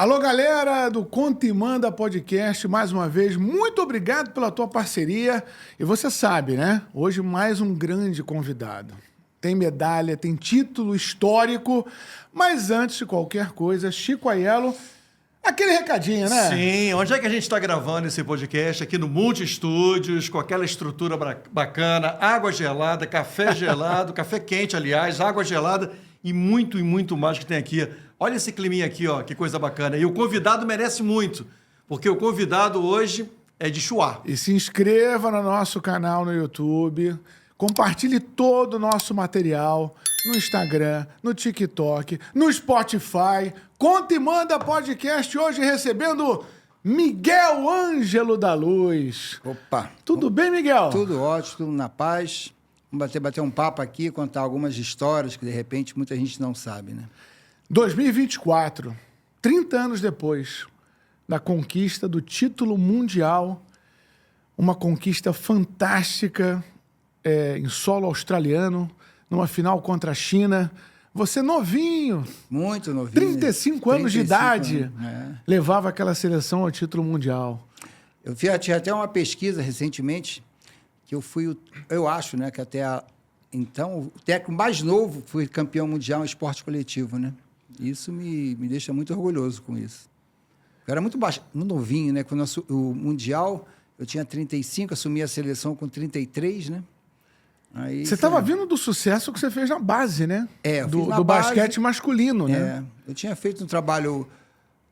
Alô, galera do Conta e Manda Podcast, mais uma vez, muito obrigado pela tua parceria. E você sabe, né? Hoje mais um grande convidado. Tem medalha, tem título histórico, mas antes de qualquer coisa, Chico Aiello, aquele recadinho, né? Sim, onde é que a gente está gravando esse podcast? Aqui no Multi Estúdios, com aquela estrutura bacana, água gelada, café gelado, café quente, aliás, água gelada e muito mais que tem aqui. Olha esse climinha aqui, ó, que coisa bacana. E o convidado merece muito, porque o convidado hoje é de Chuá. E se inscreva no nosso canal no YouTube, compartilhe todo o nosso material no Instagram, no TikTok, no Spotify. Conta e Manda Podcast hoje recebendo Miguel Ângelo da Luz. Opa! Tudo bem, Miguel? Tudo ótimo, tudo na paz. Vamos bater um papo aqui, contar algumas histórias que, de repente, muita gente não sabe, né? 2024, 30 anos depois da conquista do título mundial, uma conquista fantástica em solo australiano, numa final contra a China. Você novinho, Muito novinho. 35 anos de idade, levava aquela seleção ao título mundial. Eu tinha até uma pesquisa recentemente, que eu acho, né, que então, o técnico mais novo foi campeão mundial em esporte coletivo, né? Isso me deixa muito orgulhoso com isso. Eu era muito novinho, né? Quando o Mundial, eu tinha 35, assumi a seleção com 33, né? Aí, você estava vindo do sucesso que você fez na base, né? Eu fiz na do base, basquete masculino, né? Eu tinha feito um trabalho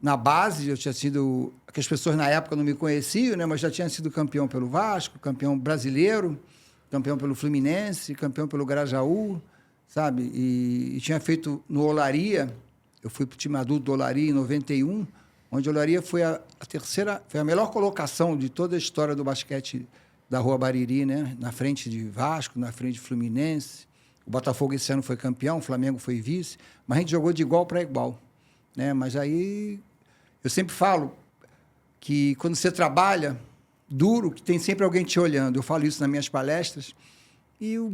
na base, eu tinha sido... que as pessoas na época não me conheciam, né? Mas já tinha sido campeão pelo Vasco, campeão brasileiro, campeão pelo Fluminense, campeão pelo Grajaú, sabe? E tinha feito no Olaria... Eu fui para o time adulto do Olaria em 91, onde o Olaria foi a melhor colocação de toda a história do basquete da Rua Bariri, né? Na frente de Vasco, na frente de Fluminense. O Botafogo esse ano foi campeão, o Flamengo foi vice, mas a gente jogou de igual para igual, né? Mas aí eu sempre falo que quando você trabalha duro, que tem sempre alguém te olhando. Eu falo isso nas minhas palestras. E o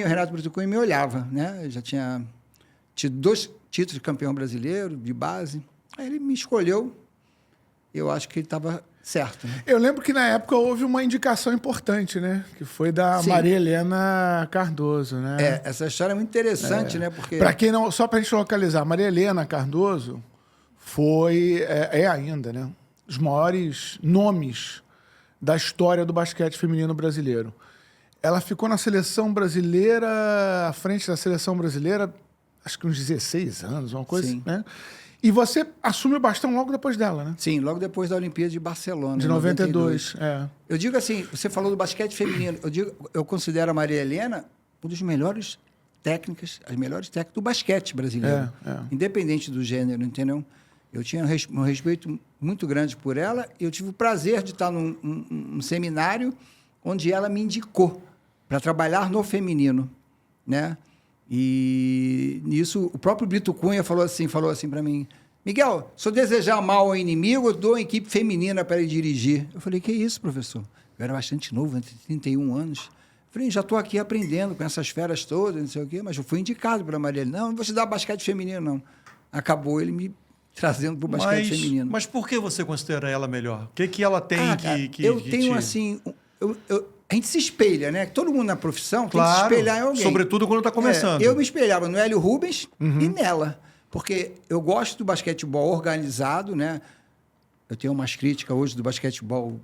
Renato Brito Cunha me olhava, né? Eu já tinha tido 2 títulos de campeão brasileiro, de base. Aí ele me escolheu. Eu acho que ele estava certo. Né? Eu lembro que na época houve uma indicação importante, né? Que foi da Maria Helena Cardoso, né? Essa história é muito interessante, né? Porque... Para quem não... Só para a gente localizar, Maria Helena Cardoso foi, ainda, né? Os maiores nomes da história do basquete feminino brasileiro. Ela ficou na seleção brasileira, à frente da seleção brasileira, acho que uns 16 anos, uma coisa assim, né? E você assume o bastão logo depois dela, né? Sim, logo depois da Olimpíada de Barcelona. De 92, Eu digo assim, você falou do basquete feminino, eu considero a Maria Helena uma das melhores técnicas, as melhores técnicas do basquete brasileiro. Independente do gênero, entendeu? Eu tinha um respeito muito grande por ela e eu tive o prazer de estar num seminário onde ela me indicou para trabalhar no feminino, né? E nisso, o próprio Brito Cunha falou assim para mim: Miguel, se eu desejar mal ao inimigo, eu dou uma equipe feminina para ele dirigir. Eu falei: que isso, professor? Eu era bastante novo, entre 31 anos. Eu falei: já estou aqui aprendendo com essas feras todas, não sei o quê, mas eu fui indicado para a Maria. Não vou te dar basquete feminino, não. Acabou ele me trazendo para o basquete feminino. Mas por que você considera ela melhor? O que ela tem eu tenho, assim... A gente se espelha, né? Todo mundo na profissão tem que se espelhar em alguém. Sobretudo quando está começando. Eu me espelhava no Hélio Rubens e nela. Porque eu gosto do basquetebol organizado, né? Eu tenho umas críticas hoje do basquetebol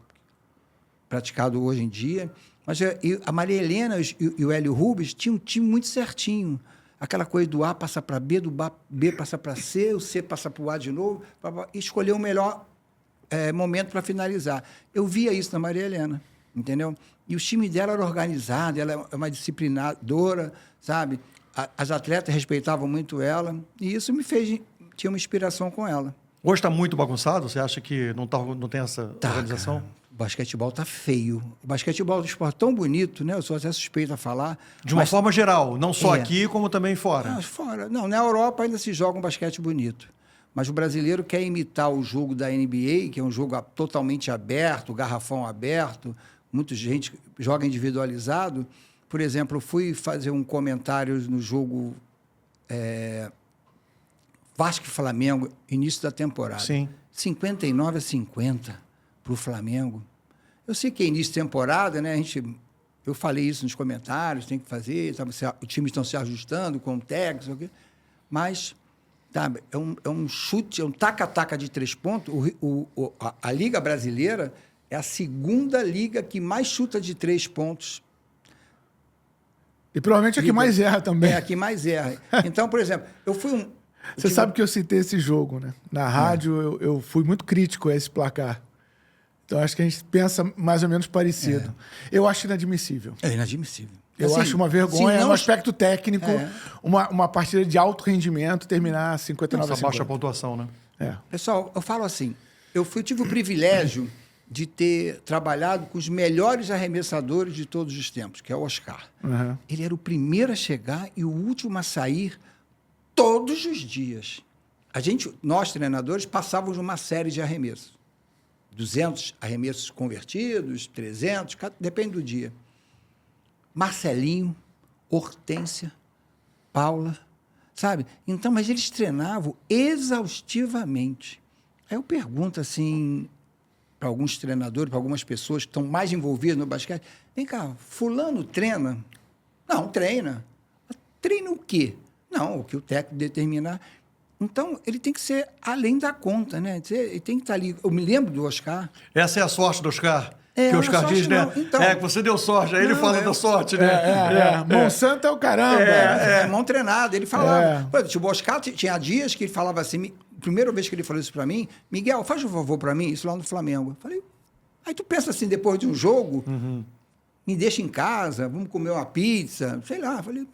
praticado hoje em dia. Mas a Maria Helena e o Hélio Rubens tinham um time muito certinho. Aquela coisa do A passar para B, do B passar para C, o C passar para o A de novo, e escolher o melhor momento para finalizar. Eu via isso na Maria Helena, entendeu? E o time dela era organizado, ela é uma disciplinadora, sabe? As atletas respeitavam muito ela, e isso me fez... Tinha uma inspiração com ela. Hoje está muito bagunçado? Você acha que não tem essa organização? Cara, o basquetebol está feio. O basquetebol é um esporte tão bonito, né? Eu sou até suspeito a falar. De uma forma geral, não só aqui, como também fora. Fora. Não, na Europa ainda se joga um basquete bonito. Mas o brasileiro quer imitar o jogo da NBA, que é um jogo totalmente aberto, garrafão aberto, muita gente joga individualizado. Por exemplo, eu fui fazer um comentário no jogo Vasco e Flamengo, início da temporada. Sim. 59-50 para o Flamengo. Eu sei que é início de temporada, né? Eu falei isso nos comentários, tem que fazer, o time estão se ajustando com o técnico, mas sabe, é um chute, é um taca-taca de 3 pontos. A Liga Brasileira é a segunda liga que mais chuta de 3 pontos. E provavelmente é a que mais erra também. É a que mais erra. Então, por exemplo, eu fui Você sabe que eu citei esse jogo, né? Na rádio, eu fui muito crítico a esse placar. Então, acho que a gente pensa mais ou menos parecido. Eu acho inadmissível. É inadmissível. Eu Assim, acho uma vergonha, se não- no aspecto técnico, uma partida de alto rendimento terminar 59 a Essa baixa 50. pontuação, né? É. Pessoal, eu falo assim, tive o privilégio de ter trabalhado com os melhores arremessadores de todos os tempos, que é o Oscar. Uhum. Ele era o primeiro a chegar e o último a sair todos os dias. Nós, treinadores, passávamos uma série de arremessos. 200 arremessos convertidos, 300, depende do dia. Marcelinho, Hortência, Paula, sabe? Então, mas eles treinavam exaustivamente. Aí eu pergunto assim para alguns treinadores, para algumas pessoas que estão mais envolvidas no basquete, vem cá, fulano treina? Não, treina. Treina o quê? Não, o que o técnico determinar. Então, ele tem que ser além da conta, né? Ele tem que estar ali. Eu me lembro do Oscar. Essa é a sorte do Oscar. É, que o não é Oscar sorte, diz, né? não. Então- Que você deu sorte. Aí ele Não, fala da sorte, né? Monsanto é o caramba. Mão treinada. Ele falava. É. Por exemplo, tipo, o Oscar tinha dias que ele falava assim. Primeira vez que ele falou isso para mim, Miguel, faz um favor para mim, isso lá no Flamengo. Eu falei, aí tu pensa assim, depois de um jogo, me deixa em casa, vamos comer uma pizza, sei lá. Eu falei,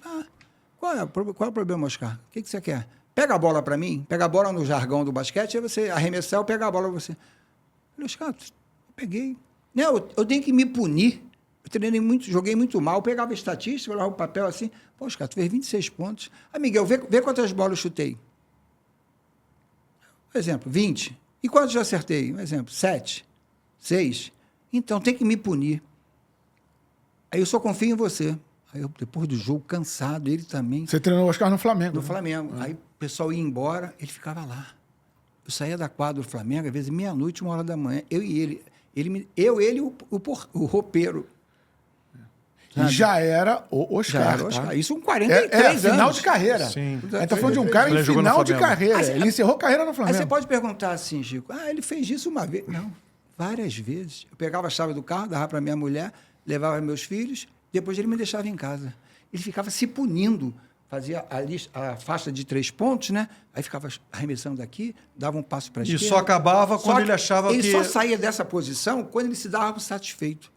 qual é o problema, Oscar? O que você quer? Pega a bola para mim, pega a bola no jargão do basquete, aí você arremessar, eu pego a bola para você. Eu falei, Oscar, eu peguei. Não, eu tenho que me punir. Eu treinei muito, joguei muito mal, eu pegava a estatística, olhava o papel assim, pô, Oscar, tu fez 26 pontos. Ah, Miguel, vê quantas bolas eu chutei. Por exemplo, 20. E quantos eu acertei? Um exemplo, 7, 6. Então, tem que me punir. Aí eu só confio em você. Aí eu, depois do jogo, cansado, ele também, Você treinou o Oscar no Flamengo. no né? Flamengo. Aí o pessoal ia embora, ele ficava lá. Eu saía da quadra do Flamengo, às vezes, meia-noite, 1h da manhã, eu e ele. Ele e o roupeiro. E já era o Oscar. Já era o tá? Oscar. Isso com 43 anos. final de carreira. Sim. A gente tá falando de um cara Ele em jogou no final de Flamengo. carreira. Ele encerrou a carreira no Aí Flamengo. você pode perguntar assim, Chico, ele fez isso uma vez. Não, várias vezes. Eu pegava a chave do carro, dava para minha mulher, levava meus filhos, depois ele me deixava em casa. Ele ficava se punindo, fazia a faixa de 3 pontos, né? Aí ficava arremessando daqui, dava um passo para a E esquerda. só acabava quando que ele achava ele que... só saía dessa posição quando ele se dava satisfeito.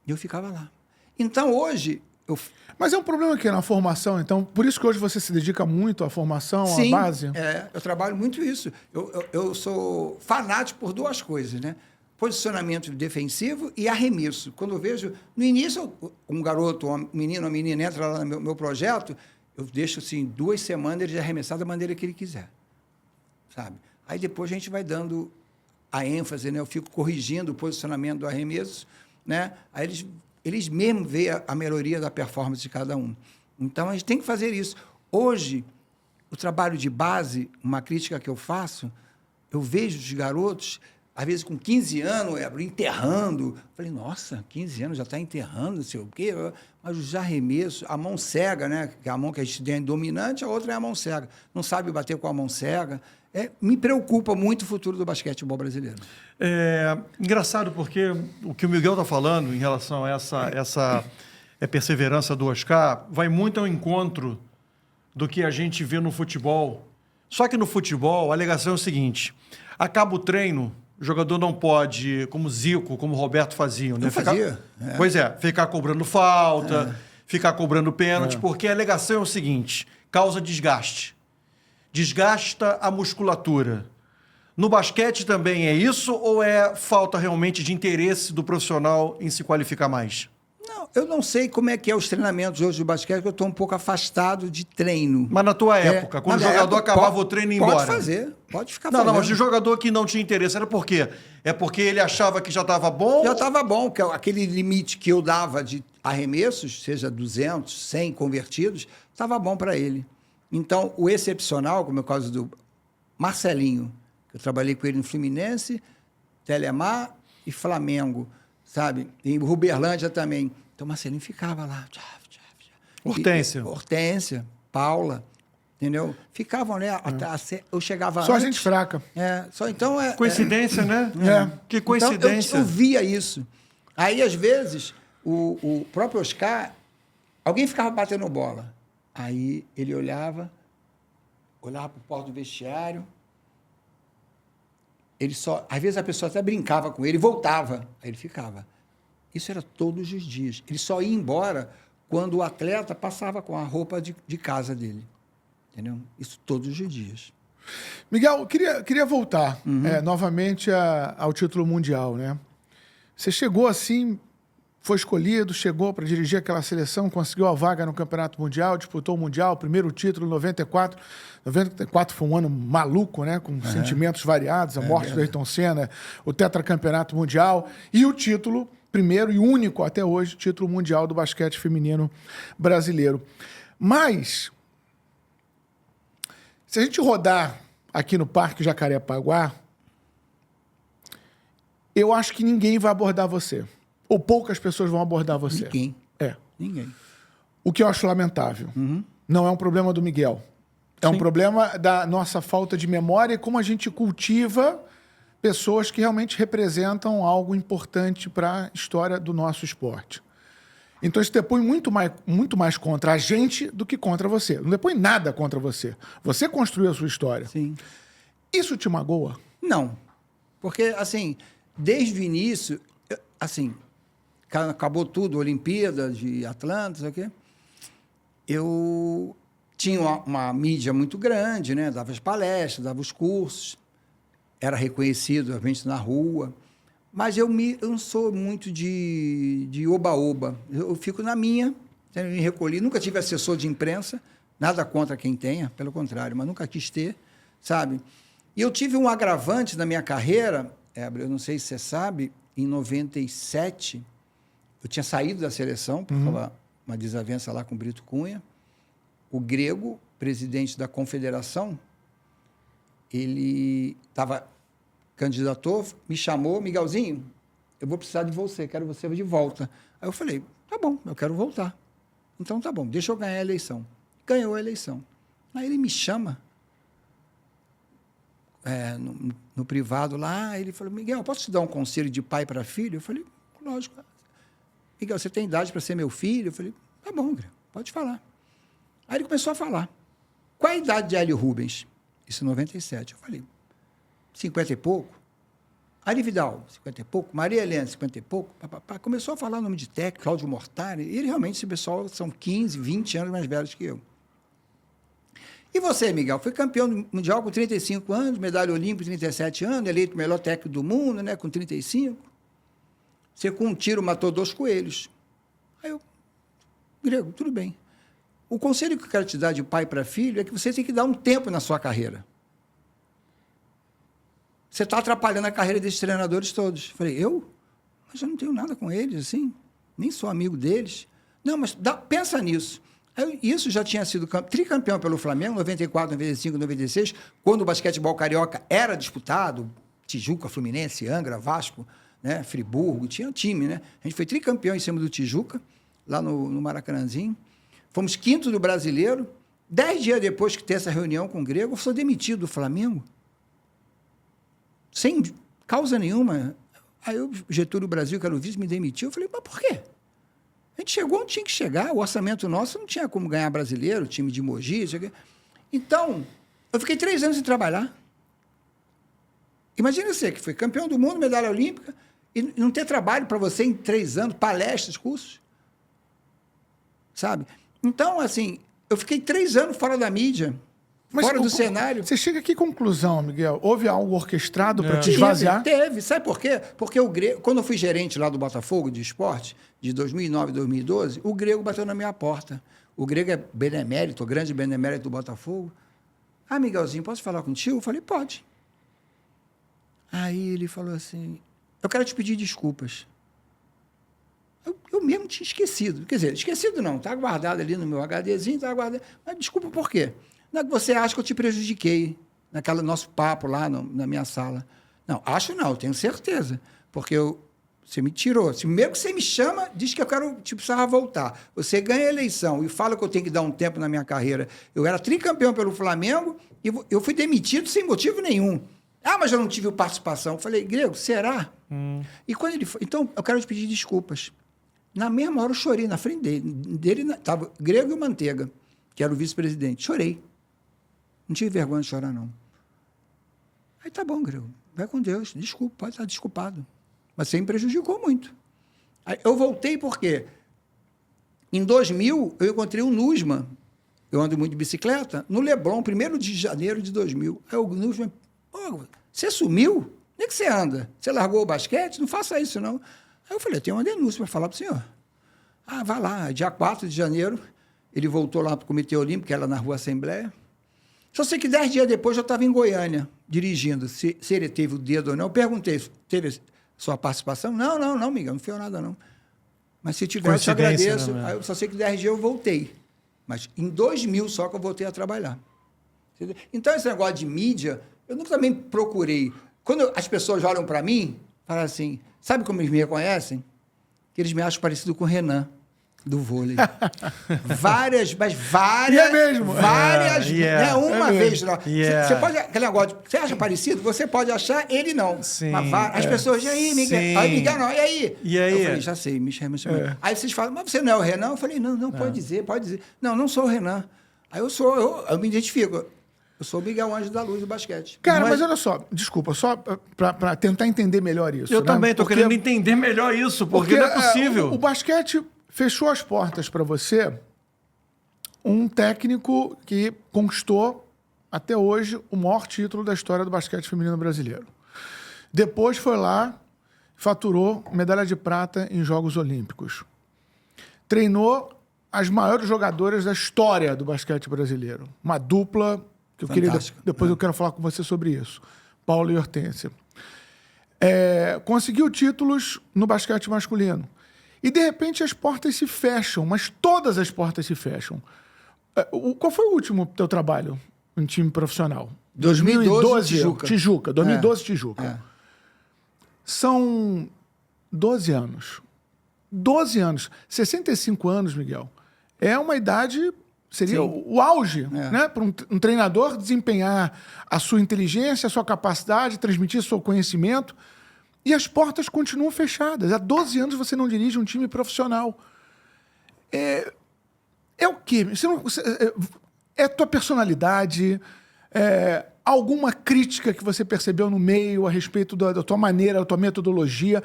E eu ficava lá. Então, hoje, Mas é um problema aqui na formação, então. Por isso que hoje você se dedica muito à formação, sim, à base. eu trabalho muito isso. Eu sou fanático por 2 coisas, né? Posicionamento defensivo e arremesso. Quando eu vejo... No início, um garoto, um menino, uma menina entra lá no meu projeto, eu deixo, assim, 2 semanas ele arremessar da maneira que ele quiser. Sabe? Aí depois a gente vai dando a ênfase, né? Eu fico corrigindo o posicionamento do arremesso, né? Aí eles mesmos veem a melhoria da performance de cada um. Então, a gente tem que fazer isso. Hoje, o trabalho de base, uma crítica que eu faço, eu vejo os garotos, às vezes com 15 anos, enterrando. Falei, nossa, 15 anos já está enterrando, não sei o quê. Mas os arremessos, a mão cega, né? Que é a mão que a gente tem dominante, a outra é a mão cega. Não sabe bater com a mão cega. Me preocupa muito o futuro do basquetebol brasileiro. Engraçado, porque o que o Miguel está falando em relação a essa perseverança do Oscar vai muito ao encontro do que a gente vê no futebol. Só que no futebol, a alegação é o seguinte: acaba o treino, o jogador não pode, como Zico, como Roberto faziam, né? Eu fazia. Pois é, ficar cobrando falta, ficar cobrando pênalti, porque a alegação é o seguinte: causa desgaste. Desgasta a musculatura. No basquete também é isso ou é falta realmente de interesse do profissional em se qualificar mais? Não, eu não sei como é que é os treinamentos hoje do basquete, porque eu estou um pouco afastado de treino. Mas na tua época, quando o jogador acabava o treino e ia embora? Pode fazer, pode ficar Não, fazendo. não, mas o jogador que não tinha interesse, era por quê? É porque ele achava que já estava bom? Já estava bom, que aquele limite que eu dava de arremessos, seja 200, 100 convertidos, estava bom para ele. Então, o excepcional, como é o caso do Marcelinho, que eu trabalhei com ele no Fluminense, Telemar e Flamengo, sabe? E Uberlândia também. Então, Marcelinho ficava lá. Hortência, Paula, entendeu? Ficavam, né? Eu chegava Só antes. gente fraca. Então Coincidência, né? Que Então, coincidência. eu via isso. Aí, às vezes, o próprio Oscar, alguém ficava batendo bola. Aí ele olhava para o porta do vestiário. Às vezes a pessoa até brincava com ele, voltava, aí ele ficava. Isso era todos os dias. Ele só ia embora quando o atleta passava com a roupa de casa dele. Entendeu? Isso todos os dias. Miguel, queria voltar novamente ao título mundial, né? Você chegou assim, foi escolhido, chegou para dirigir aquela seleção, conseguiu a vaga no Campeonato Mundial, disputou o Mundial, primeiro título em 94. 94 foi um ano maluco, né? Com sentimentos variados, a morte do Ayrton Senna, o tetracampeonato mundial e o título, primeiro e único até hoje, título mundial do basquete feminino brasileiro. Mas, se a gente rodar aqui no Parque Jacarepaguá, eu acho que ninguém vai abordar você. Ou poucas pessoas vão abordar você. Ninguém. Ninguém. O que eu acho lamentável. Não é um problema do Miguel. É um problema da nossa falta de memória e como a gente cultiva pessoas que realmente representam algo importante para a história do nosso esporte. Então isso depõe muito mais contra a gente do que contra você. Não depõe nada contra você. Você construiu a sua história. Sim. Isso te magoa? Não. Porque, assim, desde o início, assim, acabou tudo, Olimpíada de Atlanta, sabe o quê? Eu tinha uma mídia muito grande, né? Dava as palestras, dava os cursos, era reconhecido, obviamente, na rua. Mas eu não sou muito de oba-oba. Eu fico na minha, me recolhi. Nunca tive assessor de imprensa, nada contra quem tenha, pelo contrário, mas nunca quis ter, sabe? E eu tive um agravante na minha carreira, eu não sei se você sabe, em 97, eu tinha saído da seleção, por uma desavença lá com o Brito Cunha. O Grego, presidente da confederação, ele candidatou, me chamou, Miguelzinho, eu vou precisar de você, quero você de volta. Aí eu falei, tá bom, eu quero voltar. Então tá bom, deixa eu ganhar a eleição. Ganhou a eleição. Aí ele me chama, no privado lá, ele falou, Miguel, posso te dar um conselho de pai para filho? Eu falei, lógico. Miguel, você tem idade para ser meu filho? Eu falei, tá bom, Grego, pode falar. Aí ele começou a falar. Qual a idade de Hélio Rubens? Isso em 97. Eu falei, 50 e pouco. Ari Vidal, 50 e pouco. Maria Helena, 50 e pouco. Começou a falar o nome de técnico, Cláudio Mortari. E ele realmente, esse pessoal são 15, 20 anos mais velhos que eu. E você, Miguel? Foi campeão mundial com 35 anos, medalha olímpica com 37 anos, eleito o melhor técnico do mundo, né, com 35. Você, com um tiro, matou 2 coelhos. Aí eu, Grego, tudo bem. O conselho que eu quero te dar de pai para filho é que você tem que dar um tempo na sua carreira. Você está atrapalhando a carreira desses treinadores todos. Eu falei, eu? Mas eu não tenho nada com eles, assim. Nem sou amigo deles. Não, mas pensa nisso. Isso já tinha sido tricampeão pelo Flamengo, 94, 95, 96, quando o basquetebol carioca era disputado, Tijuca, Fluminense, Angra, Vasco, né, Friburgo, tinha um time, né? A gente foi tricampeão em cima do Tijuca, lá no Maracanãzinho. Fomos quinto do Brasileiro. 10 dias depois que teve essa reunião com o Grego, eu sou demitido do Flamengo. Sem causa nenhuma. Aí o Getúlio Brasil, que era o vice, me demitiu. Eu falei, mas por quê? A gente chegou onde tinha que chegar. O orçamento nosso não tinha como ganhar brasileiro, time de Mogi. Então, eu fiquei 3 anos sem trabalhar. Imagina você, que foi campeão do mundo, medalha olímpica, e não ter trabalho para você em 3 anos, palestras, cursos. Sabe? Então, assim, eu fiquei 3 anos fora da mídia, fora do cenário. Você chega a que conclusão, Miguel? Houve algo orquestrado para te esvaziar? Teve. Sabe por quê? Porque o Grego, quando eu fui gerente lá do Botafogo, de esporte, de 2009 a 2012, o Grego bateu na minha porta. O Grego é benemérito, o grande benemérito do Botafogo. Ah, Miguelzinho, posso falar contigo? Eu falei, pode. Aí ele falou assim, eu quero te pedir desculpas. Eu mesmo tinha esquecido. Quer dizer, esquecido não, está guardado ali no meu HDzinho, está guardado. Mas desculpa por quê? Não é que você acha que eu te prejudiquei naquele nosso papo lá na minha sala. Não, acho não, eu tenho certeza. Porque você me tirou. Se mesmo que você me chama, diz que eu precisava voltar. Você ganha a eleição e fala que eu tenho que dar um tempo na minha carreira. Eu era tricampeão pelo Flamengo e eu fui demitido sem motivo nenhum. Ah, mas eu não tive participação. Eu falei, Grego, será? E quando ele foi... Então, eu quero te pedir desculpas. Na mesma hora eu chorei na frente dele. Estava Grego e o Manteiga, que era o vice-presidente. Chorei. Não tive vergonha de chorar, não. Aí tá bom, Grego. Vai com Deus. Desculpa, pode estar desculpado. Mas você me prejudicou muito. Aí eu voltei porque em 2000 eu encontrei o Nusman. Eu ando muito de bicicleta. No Leblon, 1º de janeiro de 2000. Aí o Nusman, você sumiu? Nem que você anda? Você largou o basquete? Não faça isso, não. Aí eu falei, eu tenho uma denúncia para falar para o senhor. Ah, vai lá. Dia 4 de janeiro, ele voltou lá para o Comitê Olímpico, que era na Rua Assembleia. Só sei que 10 dias depois eu estava em Goiânia, dirigindo. Se ele teve o dedo ou não. Eu perguntei, teve sua participação? Não, Miguel, não fez nada, não. Mas se tiver, eu te agradeço. Né, aí eu só sei que 10 dias eu voltei. Mas em 2000 só que eu voltei a trabalhar. Entendeu? Então, esse negócio de mídia, eu nunca também procurei. Quando as pessoas olham para mim, falam assim, sabe como eles me reconhecem? Que eles me acham parecido com o Renan, do vôlei. várias. E é mesmo. Várias, Yeah. né? Uma vez. Yeah. Você pode, aquele negócio, você acha parecido? Você pode achar, ele não. Sim. Mas as pessoas, e aí, Miguel? Sim. Aí, Miguel, não, e aí? E aí? Eu falei, já sei, me chama. Aí vocês falam, mas você não é o Renan? Eu falei, não, pode dizer. Não, não sou o Renan. Aí eu me identifico. Eu sou o Miguel Ângelo da Luz do basquete. Cara, mas olha só, desculpa, só para tentar entender melhor isso. Eu né? também estou Porque- querendo entender melhor isso, porque não é possível. O basquete fechou as portas para você, um técnico que conquistou, até hoje, o maior título da história do basquete feminino brasileiro. Depois foi lá, faturou medalha de prata em Jogos Olímpicos. Treinou as maiores jogadoras da história do basquete brasileiro. Uma dupla, que eu queria, Fantástico. depois eu quero falar com você sobre isso. Paulo e Hortência. Conseguiu títulos no basquete masculino. E, de repente, as portas se fecham, mas todas as portas se fecham. Qual foi o último teu trabalho em time profissional? 2012, Tijuca. Tijuca, 2012, Tijuca. É. São 12 anos. 12 anos. 65 anos, Miguel. É uma idade... Seria o auge, né? Para um treinador desempenhar a sua inteligência, a sua capacidade, transmitir seu conhecimento. E as portas continuam fechadas. Há 12 anos você não dirige um time profissional. É o quê? É a tua personalidade? Alguma crítica que você percebeu no meio a respeito da tua maneira, da tua metodologia?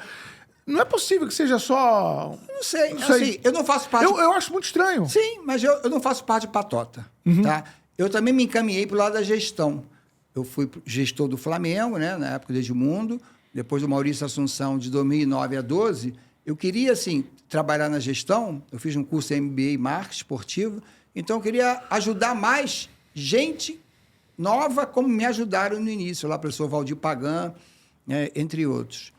Não é possível que seja só... Não sei. Assim, eu não faço parte... Eu acho muito estranho. Sim, mas eu não faço parte de patota. Tá? Eu também me encaminhei para o lado da gestão. Eu fui gestor do Flamengo, né, na época do Edmundo, depois do Maurício Assunção, de 2009 a 2012. Eu queria, assim, trabalhar na gestão. Eu fiz um curso MBA em marketing esportivo. Então, eu queria ajudar mais gente nova, como me ajudaram no início, lá o professor Valdir Pagan, entre outros.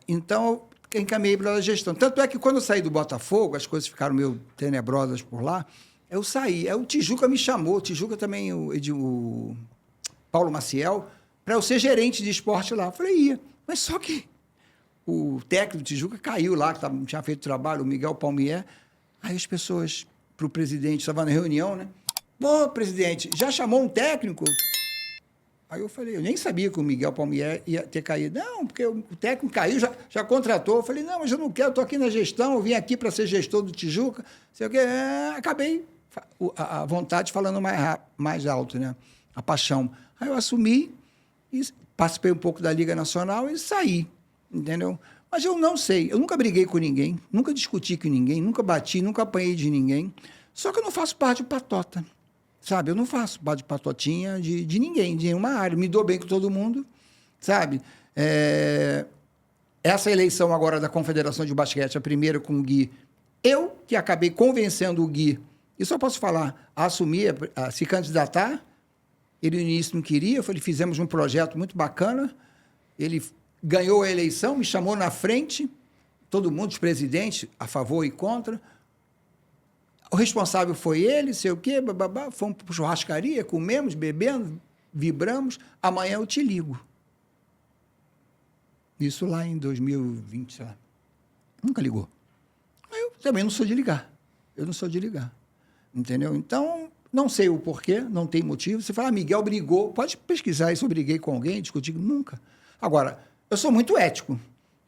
Então, eu encaminhei para a gestão. Tanto é que, quando eu saí do Botafogo, as coisas ficaram meio tenebrosas por lá, eu saí. Aí o Tijuca me chamou, o Tijuca também, o Paulo Maciel, para eu ser gerente de esporte lá. Eu falei, ia. Mas só que o técnico do Tijuca caiu lá, que tinha feito trabalho, o Miguel Palmier. Aí as pessoas, para o presidente, estava na reunião, né? Pô, presidente, já chamou um técnico? Aí eu falei, eu nem sabia que o Miguel Palmier ia ter caído. Não, porque o técnico caiu, já contratou. Eu falei, não, mas eu não quero, estou aqui na gestão, eu vim aqui para ser gestor do Tijuca. Sei o quê. Acabei a vontade falando mais alto, né? A paixão. Aí eu assumi, e participei um pouco da Liga Nacional e saí, entendeu? Mas eu não sei, eu nunca briguei com ninguém, nunca discuti com ninguém, nunca bati, nunca apanhei de ninguém. Só que eu não faço parte de patota. Sabe, eu não faço parte de patotinha de ninguém, de nenhuma área. Me dou bem com todo mundo, sabe? Essa eleição agora da Confederação de Basquete, a primeira com o Gui, eu que acabei convencendo o Gui, isso eu posso falar, a assumir, a se candidatar. Ele no início não queria, fizemos um projeto muito bacana, ele ganhou a eleição, me chamou na frente, todo mundo, os presidentes, a favor e contra. o responsável foi ele, sei o quê, bababá, fomos para churrascaria, comemos, bebendo, vibramos, amanhã eu te ligo. Isso lá em 2020, sei lá. Nunca ligou. Eu também não sou de ligar. Eu não sou de ligar. Entendeu? Então, não sei o porquê, não tem motivo. Você fala, Miguel brigou. Pode pesquisar isso, eu briguei com alguém, discuti. Nunca. Agora, eu sou muito ético.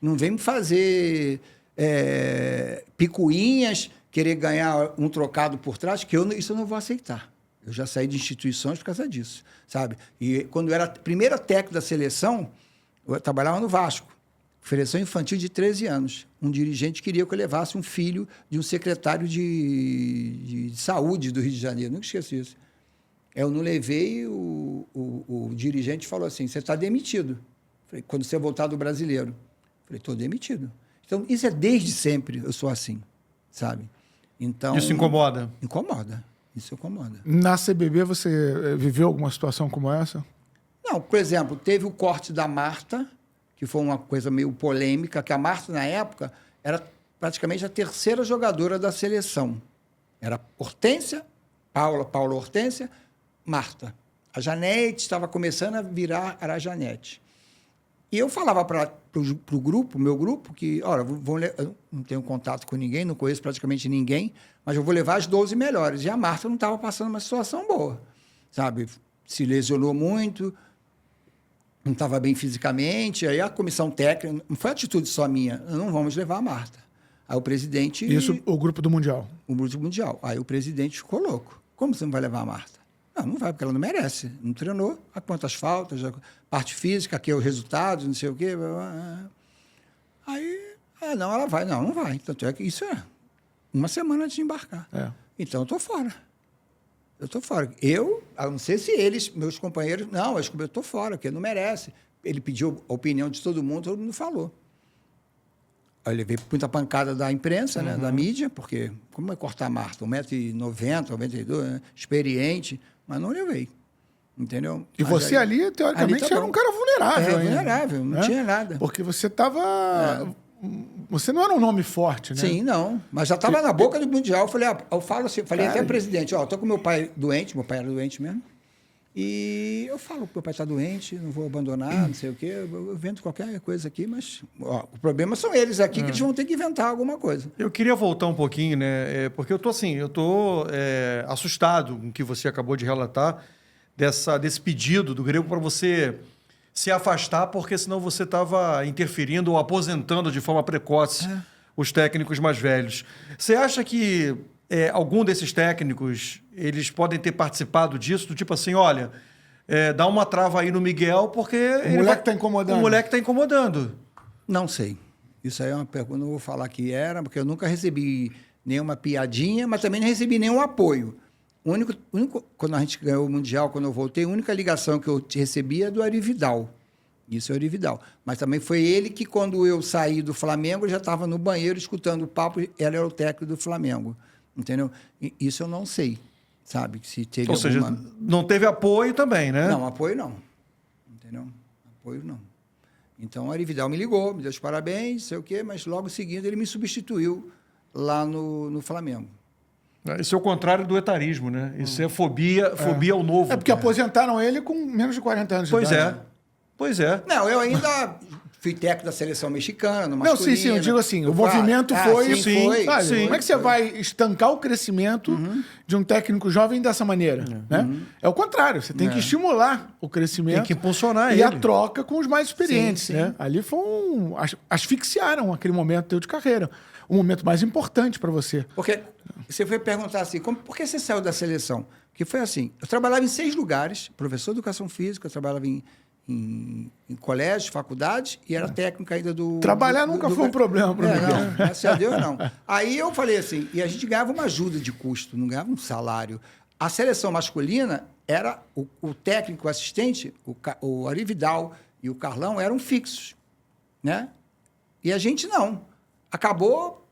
Não vem me fazer picuinhas, querer ganhar um trocado por trás, que isso eu não vou aceitar. Eu já saí de instituições por causa disso, sabe? E quando eu era primeiro técnico da seleção, eu trabalhava no Vasco, seleção infantil de 13 anos. Um dirigente queria que eu levasse um filho de um secretário de saúde do Rio de Janeiro. Nunca esqueci isso. Eu não levei, o dirigente falou assim, você está demitido. Falei, quando você voltar do Brasileiro. Falei, estou demitido. Então, isso é desde sempre, eu sou assim, sabe? Então, isso incomoda? Incomoda. Isso incomoda. Na CBB, você viveu alguma situação como essa? Não, por exemplo, teve o corte da Marta, que foi uma coisa meio polêmica, que a Marta, na época, era praticamente a terceira jogadora da seleção. Era Hortência, Paula Hortência, Marta. A Janete estava começando a virar a Janete. E eu falava para o grupo, meu grupo, que, olha, eu não tenho contato com ninguém, não conheço praticamente ninguém, mas eu vou levar as 12 melhores. E a Marta não estava passando uma situação boa, sabe? Se lesionou muito, não estava bem fisicamente. Aí a comissão técnica, não foi atitude só minha, não vamos levar a Marta. Aí o presidente... Isso, o grupo do Mundial. O grupo do Mundial. Aí o presidente ficou louco. Como você não vai levar a Marta? Não vai, porque ela não merece. Não treinou, a quantas faltas, a parte física, aqui é o resultado, não sei o quê. Aí, não, ela vai. Não vai. Tanto é que isso é uma semana antes de embarcar. É. Então, eu estou fora. Eu não sei se eles, meus companheiros, não, eu estou fora, porque não merece. Ele pediu a opinião de todo mundo falou. Aí eu levei muita pancada da imprensa, né, da mídia, porque como é cortar a Marta? 1,90 m, 92 m, né, experiente, mas não levei. Entendeu? E você ali, teoricamente, era um cara vulnerável. Vulnerável, não tinha nada. Porque você estava... Você não era um nome forte, né? Sim, não. Mas já estava na boca do Mundial. Eu falei, eu falo assim, falei até ao presidente, estou com meu pai doente, meu pai era doente mesmo, e eu falo que meu pai está doente, não vou abandonar, não sei o quê, eu invento qualquer coisa aqui, mas o problema são eles aqui, que eles vão ter que inventar alguma coisa. Eu queria voltar um pouquinho, né? Porque eu estou assustado com o que você acabou de relatar, desse pedido do Grego para você se afastar, porque senão você estava interferindo ou aposentando de forma precoce os técnicos mais velhos. Você acha que algum desses técnicos eles podem ter participado disso, do tipo assim, olha, dá uma trava aí no Miguel, porque... O moleque está incomodando. O moleque está incomodando. Não sei. Isso aí é uma pergunta, não vou falar que era, porque eu nunca recebi nenhuma piadinha, mas também não recebi nenhum apoio. Quando a gente ganhou o Mundial, quando eu voltei, a única ligação que eu recebi é do Ari Vidal. Isso é o Ari Vidal. Mas também foi ele que, quando eu saí do Flamengo, eu já estava no banheiro escutando o papo, ele era o técnico do Flamengo. Entendeu? Isso eu não sei, sabe? Se teve Ou seja, não teve apoio também, né? Não, apoio não. Entendeu? Apoio não. Então, o Ari Vidal me ligou, me deu os parabéns, sei o quê, mas logo seguindo ele me substituiu lá no Flamengo. Isso é o contrário do etarismo, né? Isso é fobia ao novo. É porque aposentaram ele com menos de 40 anos de idade. Pois é. Não, eu ainda fui técnico da seleção mexicana, no masculino. Não, sim, eu digo assim, o movimento foi... Sim. Como é que você vai estancar o crescimento de um técnico jovem dessa maneira? Né? É o contrário, você tem que estimular o crescimento. Tem que impulsionar e ele. a troca com os mais experientes. Sim. Né? Ali foi asfixiaram aquele momento teu de carreira. O momento mais importante para você. Porque você foi perguntar assim, por que você saiu da seleção? Porque foi assim, eu trabalhava em 6 lugares, professor de educação física, eu trabalhava em colégio, faculdade, e era técnico ainda do... Trabalhar nunca foi um problema para mim. Não, graças a Deus, não. Aí eu falei assim, e a gente ganhava uma ajuda de custo, não ganhava um salário. A seleção masculina era o técnico assistente, o Ari Vidal e o Carlão eram fixos, né? E a gente não. Acabou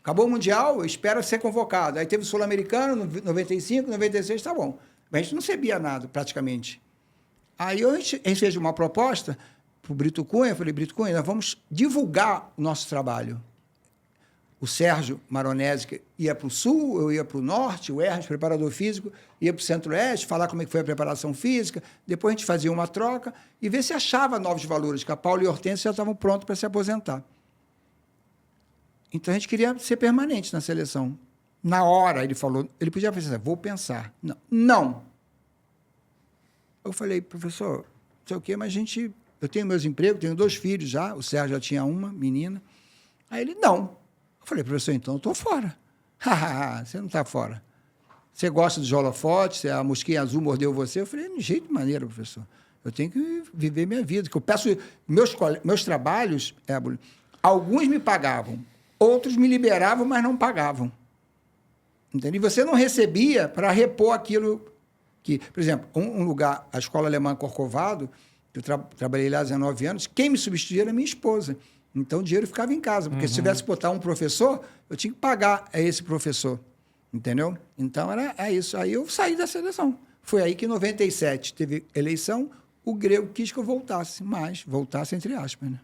o Mundial, espera ser convocado. Aí teve o Sul-Americano, 95, 96, tá bom. Mas a gente não sabia nada, praticamente. Aí a gente fez uma proposta para o Brito Cunha, eu falei, Brito Cunha, nós vamos divulgar o nosso trabalho. o Sérgio Maronese que ia para o Sul, eu ia para o Norte, o Hermes, preparador físico, ia para o Centro-Oeste, falar como é que foi a preparação física, depois a gente fazia uma troca e ver se achava novos valores, que a Paula e a Hortência já estavam prontos para se aposentar. Então, a gente queria ser permanente na seleção. Na hora, ele falou, ele podia pensar, vou pensar. Não. Não. Eu falei, professor, não sei o quê, mas eu tenho meus empregos, tenho 2 filhos já, o Sérgio já tinha uma menina. Aí ele, não. Eu falei, professor, então eu estou fora. Você não está fora. Você gosta dos holofotes, se a mosquinha azul mordeu você? Eu falei, de jeito de maneira, professor. Eu tenho que viver minha vida. Que eu peço meus trabalhos, alguns me pagavam, outros me liberavam, mas não pagavam. Entendeu? E você não recebia para repor aquilo que... Por exemplo, um lugar, a Escola Alemã Corcovado, eu trabalhei lá há 19 anos, quem me substituía era minha esposa. Então, o dinheiro ficava em casa, porque se tivesse que botar um professor, eu tinha que pagar a esse professor, entendeu? Então, era isso. Aí eu saí da seleção. Foi aí que, em 97, teve eleição, o Grego quis que eu voltasse, mas voltasse entre aspas, né?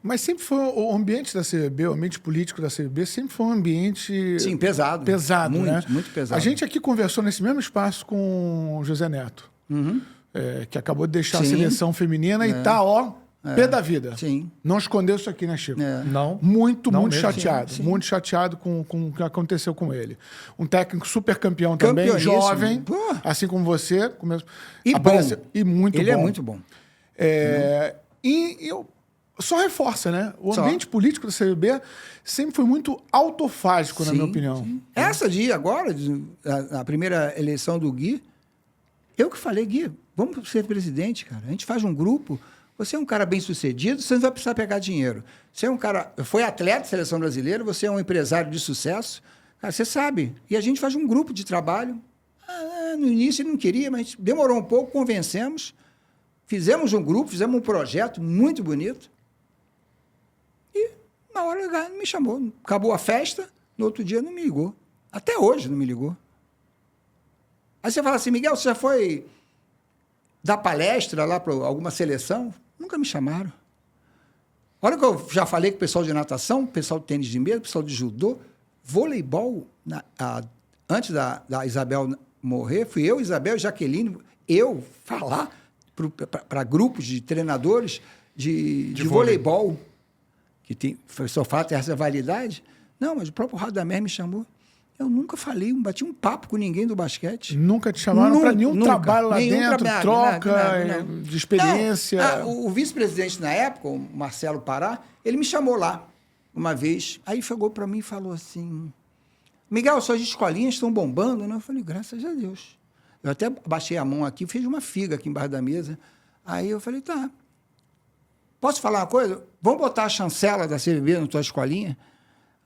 Mas sempre foi o ambiente da CBB, o ambiente político da CBB, sempre foi um ambiente... Sim, pesado. Pesado, muito, né? Muito pesado. A gente aqui conversou nesse mesmo espaço com o José Neto, que acabou de deixar a seleção feminina e tá, pé da vida. Sim. Não escondeu isso aqui, né, Chico? Não. Muito Não muito mesmo. chateado. Sim. Muito chateado com o que aconteceu com ele. Um técnico super campeão também, Campeoníssimo. jovem, Pô. assim como você. E apareceu- bom. E muito Ele bom. é muito bom. E eu só reforça, né? O Só. ambiente político da CBB sempre foi muito autofágico, na Sim, minha opinião. sim. Essa de agora, a primeira eleição do Gui, eu que falei, Gui, vamos ser presidente, cara. A gente faz um grupo. Você é um cara bem-sucedido, você não vai precisar pegar dinheiro. Você é um cara... Foi atleta da seleção brasileira, você é um empresário de sucesso. Cara, você sabe. E a gente faz um grupo de trabalho. No início ele não queria, mas demorou um pouco, convencemos. Fizemos um grupo, fizemos um projeto muito bonito. E, na hora, ele não me chamou. Acabou a festa, no outro dia não me ligou. Até hoje não me ligou. Aí você fala assim, Miguel, você já foi dar palestra lá para alguma seleção? Nunca me chamaram. Olha que eu já falei com o pessoal de natação, pessoal de tênis de mesa, pessoal de judô, voleibol. Antes da Isabel morrer, fui eu, Isabel e Jaqueline, eu falar para grupos de treinadores de voleibol, que tem, só falta essa validade. Não, mas o próprio Radamés me chamou. Eu nunca falei, bati um papo com ninguém do basquete. Nunca te chamaram para nenhum trabalho lá dentro, trabalho, troca nada. de experiência. Não, o vice-presidente na época, o Marcelo Pará, ele me chamou lá uma vez. Aí chegou para mim e falou assim, Miguel, suas escolinhas estão bombando, né? Eu falei, graças a Deus. Eu até baixei a mão aqui, fiz uma figa aqui embaixo da mesa. Aí eu falei, tá. Posso falar uma coisa? Vamos botar a chancela da CBB na tua escolinha?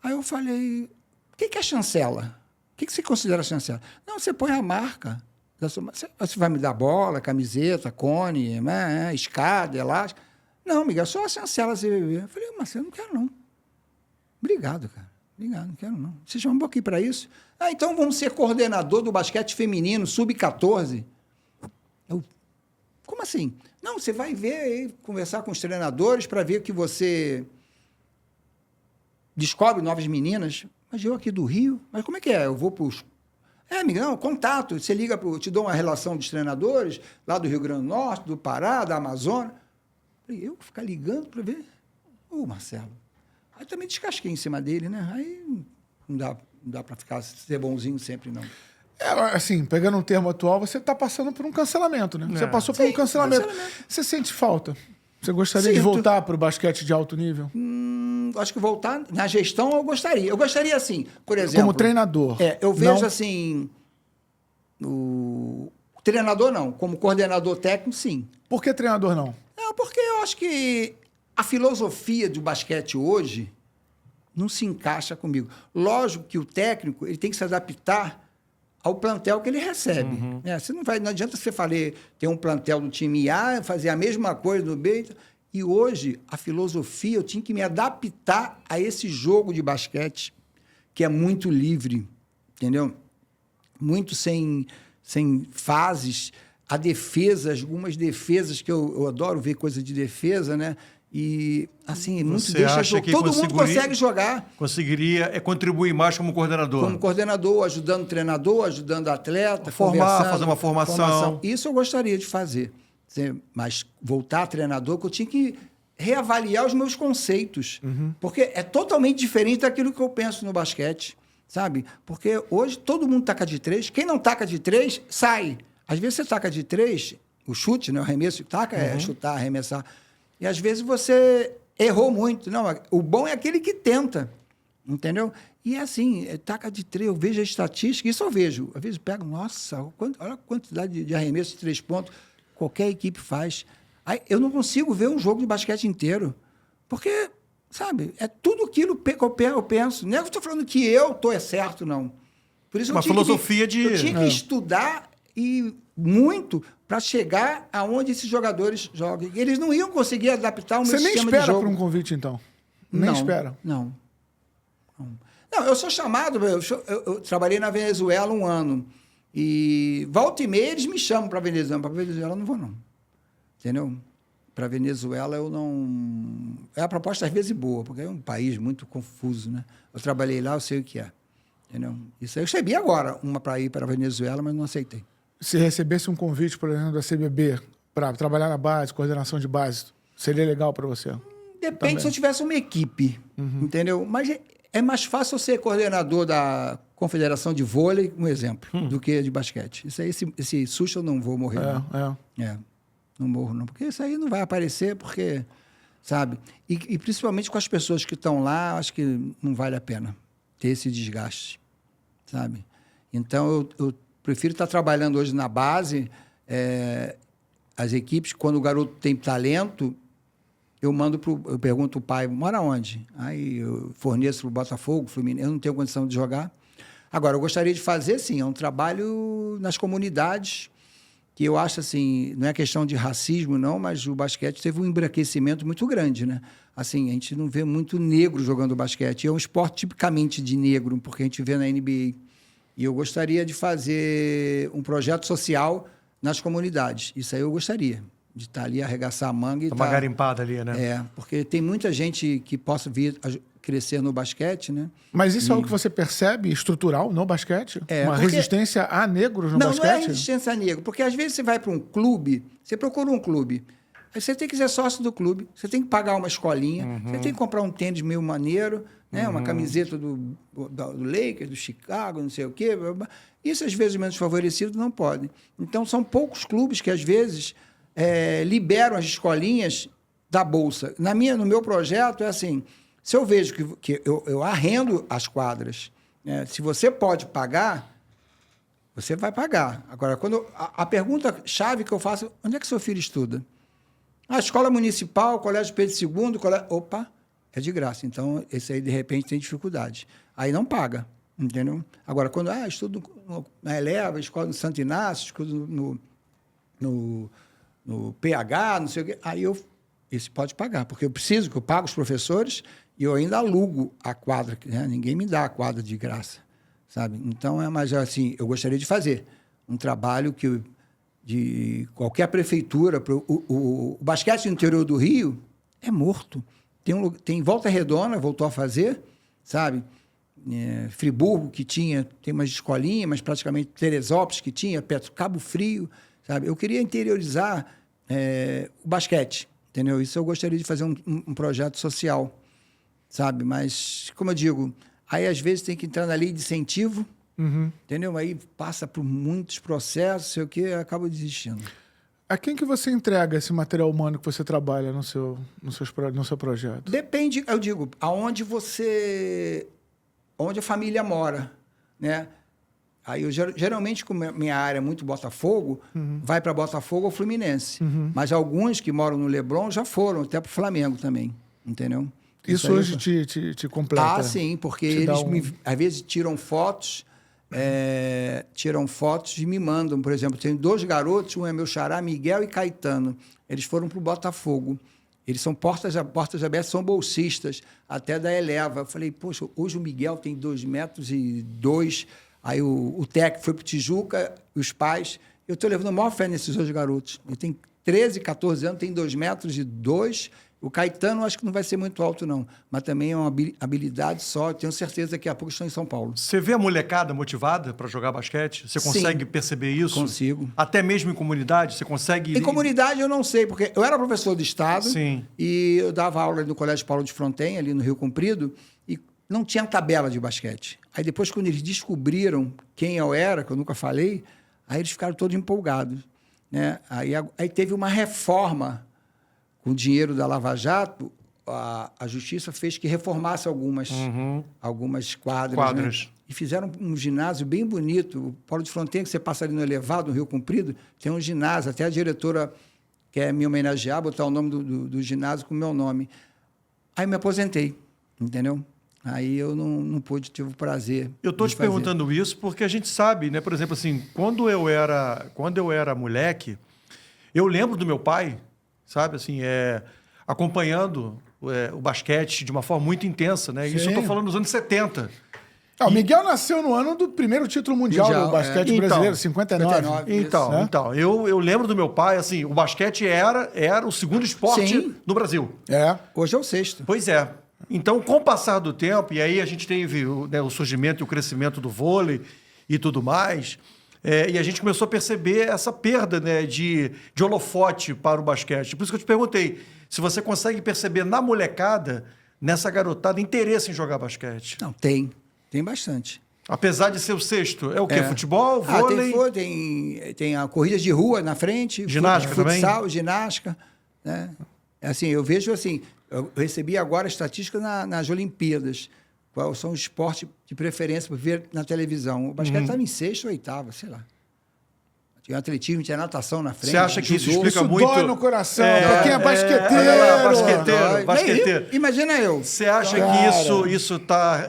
Aí eu falei, o que é chancela? O que você considera chancela? Não, você põe a marca. Você vai me dar bola, camiseta, cone, escada, elástico. Não, Miguel, só a chancela da CBB. Eu falei, Marcelo, não quero não. Obrigado, cara. Obrigado, não quero não. Você chamou aqui para isso? Então vamos ser coordenador do basquete feminino, sub-14. Como assim? Não, você vai ver, conversar com os treinadores para ver que você descobre novas meninas. Mas eu aqui do Rio, mas como é que é? Eu vou para os... amigo, não, contato. Você liga para... Te dou uma relação dos treinadores lá do Rio Grande do Norte, do Pará, da Amazônia. Eu ficar ligando para ver? Marcelo. Aí também descasquei em cima dele, né? Aí não dá para ficar ser bonzinho sempre, não. Assim, pegando um termo atual, você está passando por um cancelamento, né? Você passou por um cancelamento. Você sente falta? Você gostaria de voltar para o basquete de alto nível? Acho que voltar na gestão eu gostaria. Eu gostaria, assim, por exemplo... Como treinador? Eu vejo, assim... O treinador, não. Como coordenador técnico, sim. Por que treinador, não? Não, porque eu acho que a filosofia do basquete hoje não se encaixa comigo. Lógico que o técnico ele tem que se adaptar ao plantel que ele recebe. Você não adianta você ter um plantel do time A, fazer a mesma coisa no B. E hoje, a filosofia, eu tinha que me adaptar a esse jogo de basquete, que é muito livre, entendeu? Muito sem fases. A defesa, algumas defesas, que eu adoro ver coisa de defesa, né? E, assim, muito Você deixa acha jogo. que Todo mundo consegue jogar. Conseguiria contribuir mais como coordenador? Como coordenador, ajudando o treinador, ajudando o atleta, Fazer uma formação. Isso eu gostaria de fazer. Mas voltar a treinador, que eu tinha que reavaliar os meus conceitos. Porque é totalmente diferente daquilo que eu penso no basquete, sabe? Porque hoje todo mundo taca de 3. Quem não taca de 3, sai. Às vezes você taca de 3, o chute, né? O arremesso, taca é chutar, arremessar. E às vezes você errou muito. Não, o bom é aquele que tenta, entendeu? E é assim, taca de 3, eu vejo a estatística, isso eu vejo. Às vezes eu pego, nossa, olha a quantidade de arremesso de 3 pontos qualquer equipe faz. Aí, eu não consigo ver um jogo de basquete inteiro, porque, sabe, é tudo aquilo que eu penso. Não é que eu estou falando que eu estou certo, não. Por isso Uma filosofia eu tinha que estudar e muito para chegar aonde esses jogadores jogam. Eles não iam conseguir adaptar o meu sistema de jogo. Você nem espera por um convite, então? Nem espera? Não, eu sou chamado... Eu trabalhei na Venezuela 1 ano. E volta e meia eles me chamam para Venezuela. Para Venezuela eu não vou, não. Entendeu? Para Venezuela eu não... É a proposta às vezes boa, porque é um país muito confuso, né? Eu trabalhei lá, eu sei o que é. Entendeu? Isso aí eu recebi agora, uma para ir para a Venezuela, mas não aceitei. Se recebesse um convite, por exemplo, da CBB, para trabalhar na base, coordenação de base, seria legal para você? Depende Também. se eu tivesse uma equipe, entendeu? Mas é mais fácil eu ser coordenador da Confederação de Vôlei, um exemplo, do que de basquete. Isso aí, esse susto eu não vou morrer. Não morro, não. Porque isso aí não vai aparecer, porque, sabe? E principalmente com as pessoas que estão lá, acho que não vale a pena ter esse desgaste, sabe? Então, eu prefiro estar trabalhando hoje na base. As equipes, quando o garoto tem talento, eu pergunto ao pai, mora onde? Aí eu forneço para o Botafogo, Fluminense, eu não tenho condição de jogar. Agora, eu gostaria de fazer, sim, é um trabalho nas comunidades, que eu acho, assim, não é questão de racismo, não, mas o basquete teve um embranquecimento muito grande, né? Assim, a gente não vê muito negro jogando basquete. É um esporte tipicamente de negro, porque a gente vê na NBA. E eu gostaria de fazer um projeto social nas comunidades. Isso aí eu gostaria, de estar ali, arregaçar a manga e uma garimpada ali, né? Porque tem muita gente que possa vir a crescer no basquete, né? Mas isso é algo que você percebe estrutural no basquete? Uma porque... resistência a negros no basquete? Não é resistência a negro, porque às vezes você vai para um clube, você procura um clube, aí você tem que ser sócio do clube, você tem que pagar uma escolinha, você tem que comprar um tênis meio maneiro, né? Uma camiseta do Lakers, do Chicago, não sei o quê. Isso, às vezes, os menos favorecidos não podem. Então, são poucos clubes que, às vezes, liberam as escolinhas da Bolsa. No meu projeto, é assim, se eu vejo que eu arrendo as quadras, né? Se você pode pagar, você vai pagar. Agora, a pergunta-chave que eu faço, onde é que seu filho estuda? A escola municipal, colégio Pedro II, opa, é de graça. Então, esse aí, de repente, tem dificuldade. Aí não paga, entendeu? Agora, quando estudo na Eleva, escola no Santo Inácio, estudo no PH, não sei o quê, aí esse pode pagar, porque eu pago os professores e eu ainda alugo a quadra, né? Ninguém me dá a quadra de graça, sabe? Então, mas assim, eu gostaria de fazer um trabalho de qualquer prefeitura. O basquete no interior do Rio é morto. Tem Volta Redonda, voltou a fazer, sabe? Friburgo, que tem umas escolinhas, mas praticamente Teresópolis, que tinha, Cabo Frio, sabe? Eu queria interiorizar o basquete, entendeu? Isso eu gostaria de fazer um projeto social, sabe? Mas, como eu digo, aí às vezes tem que entrar na lei de incentivo, entendeu? Aí passa por muitos processos, sei o quê, acaba desistindo. A quem que você entrega esse material humano que você trabalha no seu projeto? Depende, eu digo, onde a família mora, né? Aí eu geralmente, como minha área é muito Botafogo, vai para Botafogo ou Fluminense. Mas alguns que moram no Leblon já foram até para o Flamengo também, entendeu? Isso hoje te completa? Ah, sim, porque eles às vezes tiram fotos e me mandam. Por exemplo, tenho 2 garotos, um é meu xará, Miguel e Caetano. Eles foram para o Botafogo. Eles são portas abertas, são bolsistas, até da Eleva. Eu falei, poxa, hoje o Miguel tem 2,2 metros. Aí o técnico foi para o Tijuca, os pais. Eu estou levando a maior fé nesses 2 garotos. Ele tem 13, 14 anos, tem 2,2 metros O Caetano, acho que não vai ser muito alto, não. Mas também é uma habilidade só. Tenho certeza que daqui a pouco estão em São Paulo. Você vê a molecada motivada para jogar basquete? Você consegue perceber isso? Consigo. Até mesmo em comunidade? Você consegue... Em comunidade eu não sei, porque eu era professor de Estado. Sim. E eu dava aula no Colégio Paulo de Fronten, ali no Rio Comprido, e não tinha tabela de basquete. Aí depois, quando eles descobriram quem eu era, que eu nunca falei, aí eles ficaram todos empolgados, né? Aí teve uma reforma com o dinheiro da Lava Jato, a Justiça fez que reformasse algumas quadras. Né? E fizeram um ginásio bem bonito. O Paulo de Fronten, que você passa ali no elevado, no Rio Comprido, tem um ginásio. Até a diretora quer me homenagear, botar o nome do ginásio com o meu nome. Aí me aposentei, entendeu? Aí eu não pude, tive o prazer. Eu estou te perguntando isso porque a gente sabe, né? Por exemplo, assim, quando eu era moleque, eu lembro do meu pai, sabe, assim, acompanhando o basquete de uma forma muito intensa, né? Sim. Isso eu estou falando nos anos 70. O Miguel nasceu no ano do primeiro título mundial do basquete brasileiro, 59. Então, eu lembro do meu pai, assim, o basquete era o segundo esporte no Brasil. Hoje é o sexto. Pois é. Então, com o passar do tempo, e aí a gente teve o surgimento e o crescimento do vôlei e tudo mais, e a gente começou a perceber essa perda, né, de holofote para o basquete. Por isso que eu te perguntei se você consegue perceber na molecada, nessa garotada, interesse em jogar basquete. Não, tem bastante. Apesar de ser o sexto, é o quê? Futebol, vôlei? Tem a corrida de rua na frente. Ginástica futsal, também? Ginástica. Né? Assim, eu vejo assim, eu recebi agora a estatística nas Olimpíadas. Quais são os esportes de preferência para ver na televisão. O basquete estava em sexto ou oitavo, sei lá. Tinha atletismo, tinha natação na frente. Você acha que isso explica muito? Dói no coração, pra quem é basqueteiro. Imagina eu. Você acha que isso está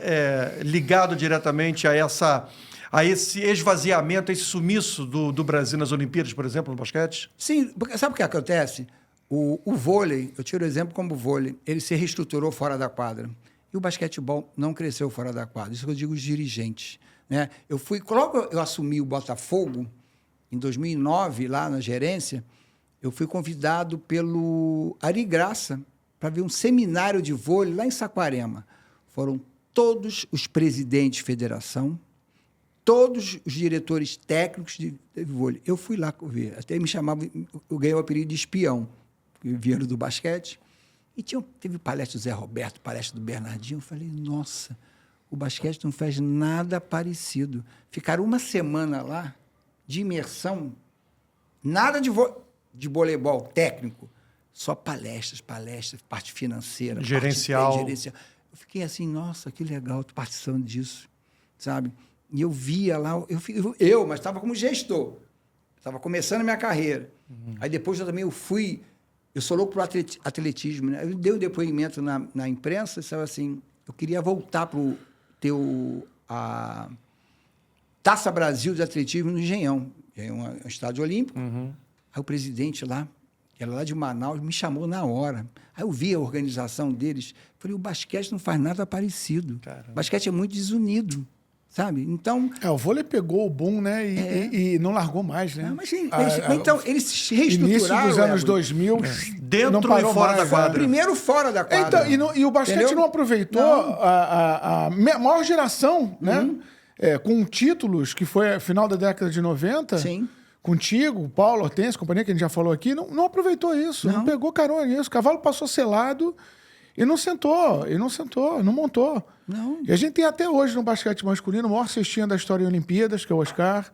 ligado diretamente a esse esvaziamento, a esse sumiço do Brasil nas Olimpíadas, por exemplo, no basquete? Sim, porque sabe o que acontece? O vôlei, eu tiro o exemplo como o vôlei, ele se reestruturou fora da quadra. E o basquetebol não cresceu fora da quadra. Isso que eu digo os dirigentes. Né? Logo eu assumi o Botafogo, em 2009, lá na gerência, eu fui convidado pelo Ari Graça para ver um seminário de vôlei lá em Saquarema. Foram todos os presidentes de federação, todos os diretores técnicos de vôlei. Eu fui lá ver. Até me chamavam, eu ganhei o apelido de espião, porque vieram do basquete. E teve palestra do Zé Roberto, palestra do Bernardinho. Eu falei, nossa, o basquete não faz nada parecido. Ficaram uma semana lá, de imersão, nada de voleibol técnico, só palestras, parte financeira, gerencial. Eu fiquei assim, nossa, que legal, estou participando disso, sabe? E eu via lá, mas estava como gestor, estava começando a minha carreira. Aí depois eu sou louco para o atletismo, né? Eu dei um depoimento na imprensa, sabe assim, eu queria voltar para ter a Taça Brasil de Atletismo no Engenhão, é um estádio olímpico. Aí o presidente lá, que era lá de Manaus, me chamou na hora. Aí eu vi a organização deles, falei, o basquete não faz nada parecido. Caramba. O basquete é muito desunido, sabe? Então... o vôlei pegou o boom, né? E não largou mais, né? Então, eles se reestruturaram. Início dos anos 2000, dentro e fora da quadra. Primeiro fora da quadra. Então, e o basquete não aproveitou a maior geração, né? Com títulos, que foi a final da década de 90, Sim. Contigo, Paulo, Hortência, companhia que a gente já falou aqui, não aproveitou isso, não pegou carona nisso. O cavalo passou selado e não sentou, não montou. Não. E a gente tem até hoje no basquete masculino o maior cestinha da história de Olimpíadas, que é o Oscar.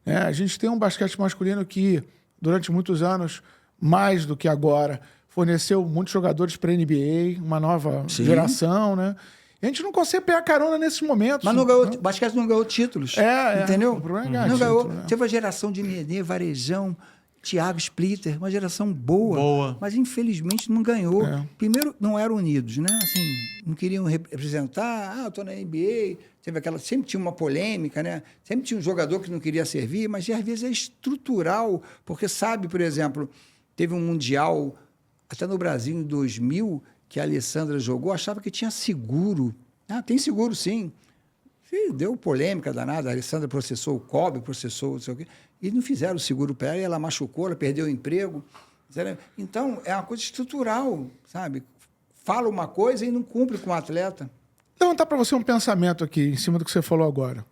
A gente tem um basquete masculino que, durante muitos anos, mais do que agora, forneceu muitos jogadores para a NBA, uma nova geração, né? E a gente não consegue pegar carona nesses momentos. Mas não ganhou, o basquete não ganhou títulos. Entendeu? O problema é ganhar não título, ganhou. Teve a geração de Nenê, Varejão, Thiago Splitter, uma geração boa. Mas, infelizmente, não ganhou. Primeiro, não eram unidos, né? Assim, não queriam representar. Eu estou na NBA. Sempre tinha uma polêmica, né? Sempre tinha um jogador que não queria servir, mas, às vezes, é estrutural. Porque, sabe, por exemplo, teve um Mundial, até no Brasil, em 2000... que a Alessandra jogou, achava que tinha seguro. Tem seguro, sim. Deu polêmica danada. A Alessandra processou o COB, processou não sei o quê. E não fizeram o seguro para ela, ela machucou, ela perdeu o emprego. Entendeu? Então, é uma coisa estrutural, sabe? Fala uma coisa e não cumpre com o atleta. Levantar para você um pensamento aqui, em cima do que você falou agora.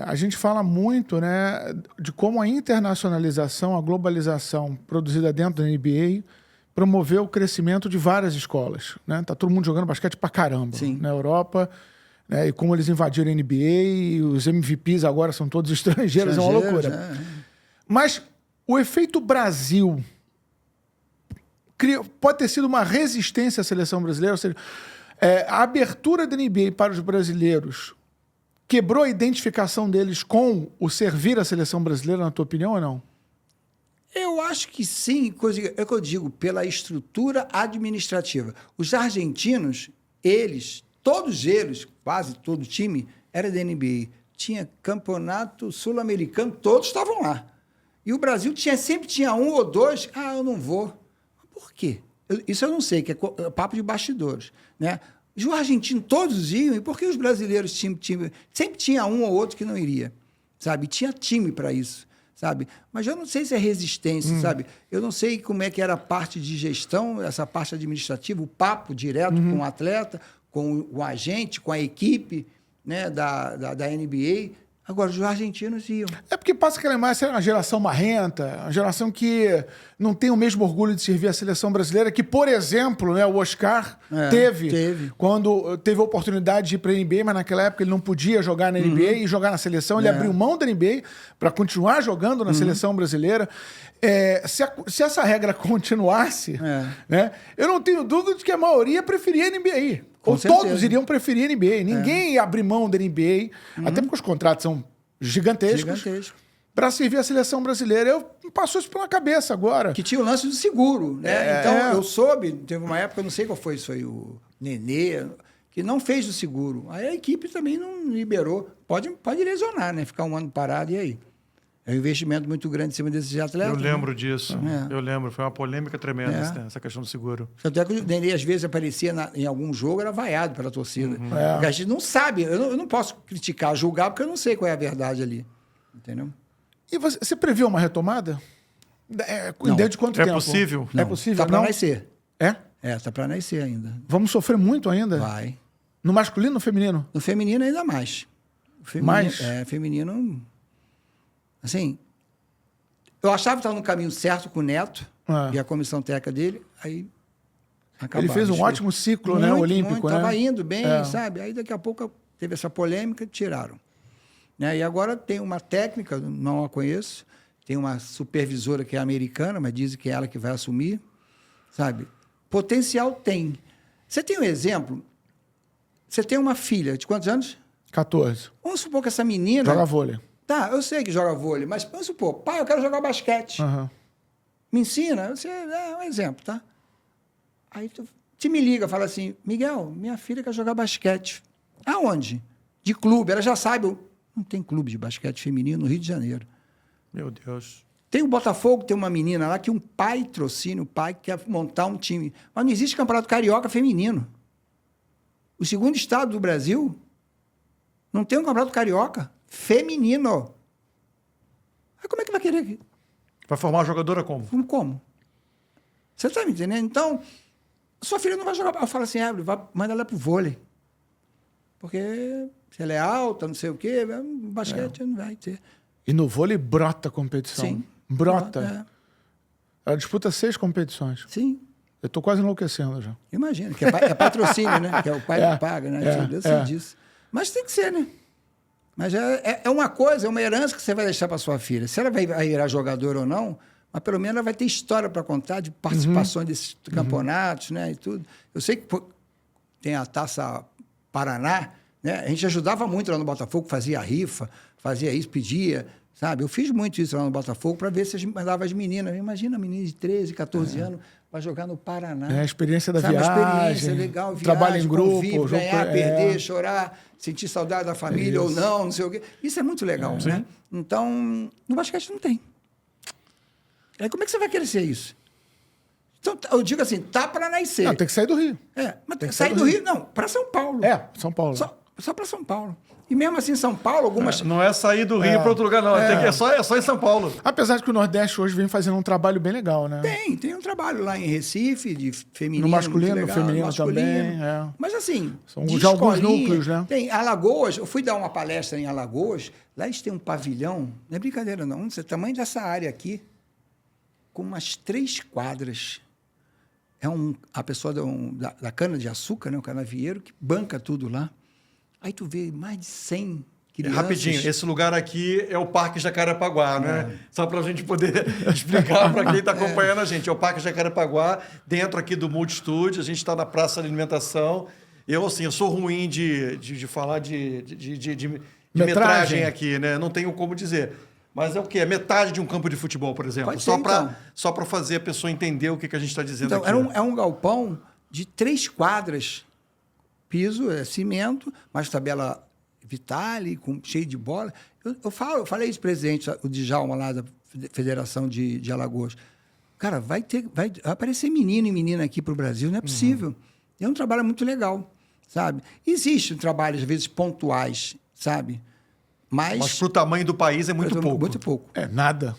A gente fala muito, né, de como a internacionalização, a globalização produzida dentro da NBA promoveu o crescimento de várias escolas. Né? Tá todo mundo jogando basquete pra caramba. Sim. Na Europa, né, e como eles invadiram a NBA, e os MVPs agora são todos estrangeiros, é uma loucura. Mas o efeito Brasil pode ter sido uma resistência à seleção brasileira, ou seja, a abertura da NBA para os brasileiros quebrou a identificação deles com o servir à seleção brasileira, na tua opinião, ou não? Eu acho que sim, é o que eu digo, pela estrutura administrativa. Os argentinos, todos eles, quase todo o time, era da NBA. Tinha campeonato sul-americano, todos estavam lá. E o Brasil sempre tinha um ou dois, eu não vou. Por quê? Isso eu não sei, que é papo de bastidores, né? Os argentinos todos iam, e por que os brasileiros sempre tinha um ou outro que não iria, sabe? Tinha time para isso, sabe? Mas eu não sei se é resistência, sabe? Eu não sei como é que era a parte de gestão, essa parte administrativa, o papo direto com o atleta, com o agente, com a equipe, né, da NBA. Agora, os argentinos iam. É porque passa aquela imagem, é uma geração marrenta, uma geração que não tem o mesmo orgulho de servir a seleção brasileira, que, por exemplo, né, o Oscar teve. Quando teve a oportunidade de ir para a NBA, mas naquela época ele não podia jogar na NBA e jogar na seleção. Ele abriu mão da NBA para continuar jogando na seleção brasileira. Se essa regra continuasse, né, eu não tenho dúvida de que a maioria preferia a NBA. Ou todos iriam preferir a NBA. Ninguém ia abrir mão da NBA, até porque os contratos são gigantescos. Para servir a seleção brasileira. Passou isso pela cabeça agora. Que tinha o lance do seguro, né? Então, eu soube, teve uma época, eu não sei qual foi, isso foi o Nenê, que não fez o seguro. Aí a equipe também não liberou. Pode lesionar, né? Ficar um ano parado, e aí? É um investimento muito grande em cima desses atletas. Eu lembro didisso. Eu lembro. Foi uma polêmica tremenda essa questão do seguro. Até que o Nenê, às vezes, aparecia em algum jogo, era vaiado pela torcida. Porque a gente não sabe. Eu não posso criticar, julgar, porque eu não sei qual é a verdade ali. Entendeu? E você previu uma retomada? Desde quanto tempo? É possível? É possível? Tá para nascer. É? Tá para nascer ainda. Vamos sofrer muito ainda? Vai. No masculino ou no feminino? No feminino ainda mais. Feminino, mais? Feminino... Assim, eu achava que estava no caminho certo com o Neto e a comissão técnica dele, aí acabaram. Ele fez um ótimo ciclo, né, olímpico, né? Estava indo bem, sabe? Aí daqui a pouco teve essa polêmica, tiraram. Né? E agora tem uma técnica, não a conheço, tem uma supervisora que é americana, mas dizem que é ela que vai assumir, sabe? Potencial tem. Você tem um exemplo? Você tem uma filha de quantos anos? 14. Vamos supor que essa menina... Joga vôlei. Tá, eu sei que joga vôlei, mas vamos supor, pai, eu quero jogar basquete. Me ensina? Você é um exemplo, tá? Aí tu me liga, fala assim, Miguel, minha filha quer jogar basquete. Aonde? De clube. Ela já sabe, não tem clube de basquete feminino no Rio de Janeiro. Meu Deus. Tem o Botafogo, tem uma menina lá que um pai patrocina, o pai quer montar um time. Mas não existe campeonato carioca feminino. O segundo estado do Brasil não tem um campeonato carioca feminino. Aí como é que vai querer? Vai formar uma jogadora como? Como? Você está me entendendo? Então, sua filha não vai jogar. Eu falo assim, manda ela pro vôlei. Porque se ela é alta, não sei o quê, basquete não vai ter. E no vôlei brota competição. Sim. Brota. Ela disputa 6 competições. Sim. Eu tô quase enlouquecendo já. Imagina, que é patrocínio, né? Que é o pai que paga, né? Eu sei disso. Mas tem que ser, né? Mas é uma coisa, é uma herança que você vai deixar para sua filha. Se ela vai virar jogadora ou não, mas pelo menos ela vai ter história para contar de participações desses campeonatos, né? E tudo. Eu sei que tem a Taça Paraná, né? A gente ajudava muito lá no Botafogo, fazia rifa, fazia isso, pedia, sabe? Eu fiz muito isso lá no Botafogo para ver se mandava as meninas. Imagina a menina de 13, 14 anos para jogar no Paraná. A experiência da sabe? viagem. Uma experiência legal, viagem, trabalho em grupo, convívio, ganhar, perder, chorar, sentir saudade da família ou não sei o quê. Isso é muito legal, né? Então, no basquete não tem. Aí como é que você vai crescer isso? Então, eu digo assim, tá para nascer. Não, tem que sair do Rio. Mas tem que sair do Rio, não, para São Paulo. São Paulo. só para São Paulo. E mesmo assim, São Paulo, algumas... Não é sair do Rio para outro lugar, não. É só em São Paulo. Apesar de que o Nordeste hoje vem fazendo um trabalho bem legal, né? Tem um trabalho lá em Recife, de feminino. No masculino, muito legal, no feminino também. Mas assim... São já alguns núcleos, né? Tem Alagoas, eu fui dar uma palestra em Alagoas, lá eles têm um pavilhão, não é brincadeira não, o tamanho dessa área aqui, com umas 3 quadras. A pessoa da cana-de-açúcar, né, o canavieiro, que banca tudo lá. Aí tu vê mais de 100 crianças. Rapidinho, esse lugar aqui é o Parque Jacarepaguá, né? Só para a gente poder explicar para quem está acompanhando a gente. É o Parque Jacarepaguá, dentro aqui do Multistúdio, a gente está na Praça da Alimentação. Eu sou ruim de falar de metragem aqui, né? Não tenho como dizer. Mas é o quê? É metade de um campo de futebol, por exemplo. Pode ser, só para fazer a pessoa entender o que a gente está dizendo aqui. Então, é um galpão de 3 quadras. Piso é cimento, mas tabela Vitale, cheio de bola. Eu falei isso, presidente, o Djalma lá da Federação de Alagoas. Cara, vai aparecer menino e menina aqui para o Brasil, não é possível. É um trabalho muito legal, sabe? Existem trabalhos, às vezes, pontuais, sabe? Mas para o tamanho do país é muito pouco. Muito pouco. É nada.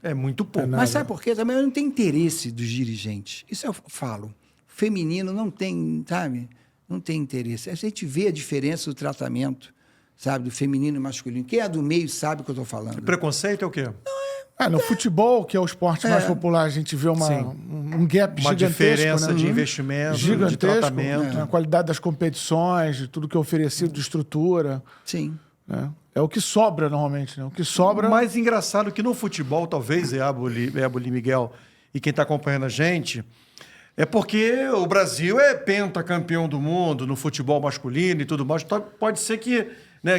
É muito pouco. Mas sabe por quê? Também não tem interesse dos dirigentes. Isso eu falo. Feminino não tem, sabe? Não tem interesse. A gente vê a diferença do tratamento, sabe? Do feminino e masculino. Quem é do meio sabe o que eu estou falando. E preconceito é o quê? No futebol, que é o esporte mais popular, a gente vê um gap uma gigantesco. Diferença, né? De Uhum. investimento, gigantesco, de tratamento. A qualidade das competições, de tudo que é oferecido, de estrutura. Sim. Né? É o que sobra normalmente, né? O que sobra... O mais engraçado que no futebol, talvez, Éboli, Miguel, e quem está acompanhando a gente, é porque o Brasil é pentacampeão do mundo no futebol masculino e tudo mais. Então, pode ser que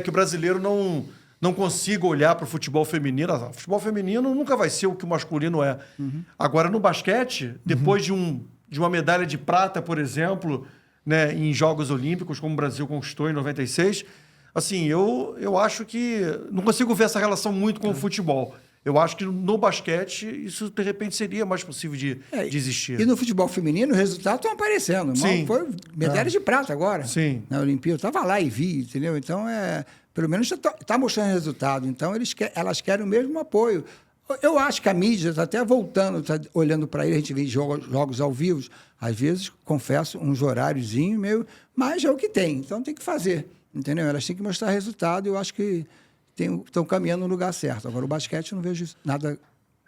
o brasileiro não consiga olhar para o futebol feminino. O futebol feminino nunca vai ser o que o masculino é. Uhum. Agora, no basquete, depois de uma medalha de prata, por exemplo, né, em Jogos Olímpicos, como o Brasil conquistou em 96, assim, eu acho que não consigo ver essa relação muito com o futebol. Eu acho que no basquete isso, de repente, seria mais possível de existir. E no futebol feminino, os resultados estão aparecendo. Sim. Foi medalha de prata agora. Sim. Na Olimpíada. Eu estava lá e vi, entendeu? Então, pelo menos está mostrando resultado. Então, elas querem o mesmo apoio. Eu acho que a mídia está até voltando, está olhando para ele, a gente vê jogos ao vivo. Às vezes, confesso, uns horáriozinho meio... Mas é o que tem, então tem que fazer. Entendeu? Elas têm que mostrar resultado e eu acho que estão caminhando no lugar certo. Agora, o basquete, eu não vejo nada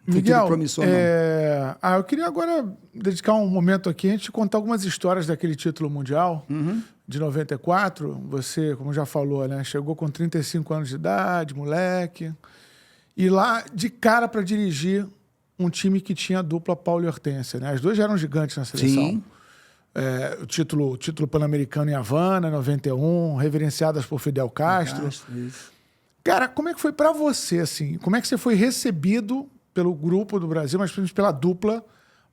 Miguel, promissor, não. Eu queria agora dedicar um momento aqui a gente contar algumas histórias daquele título mundial de 94. Você, como já falou, né, chegou com 35 anos de idade, moleque, e lá de cara para dirigir um time que tinha a dupla Paulo e Hortência. Né? As duas já eram gigantes na seleção. Sim. O título pan-americano em Havana, 91, reverenciadas por Fidel Castro. Isso. Cara, como é que foi para você, assim? Como é que você foi recebido pelo grupo do Brasil, mas principalmente pela dupla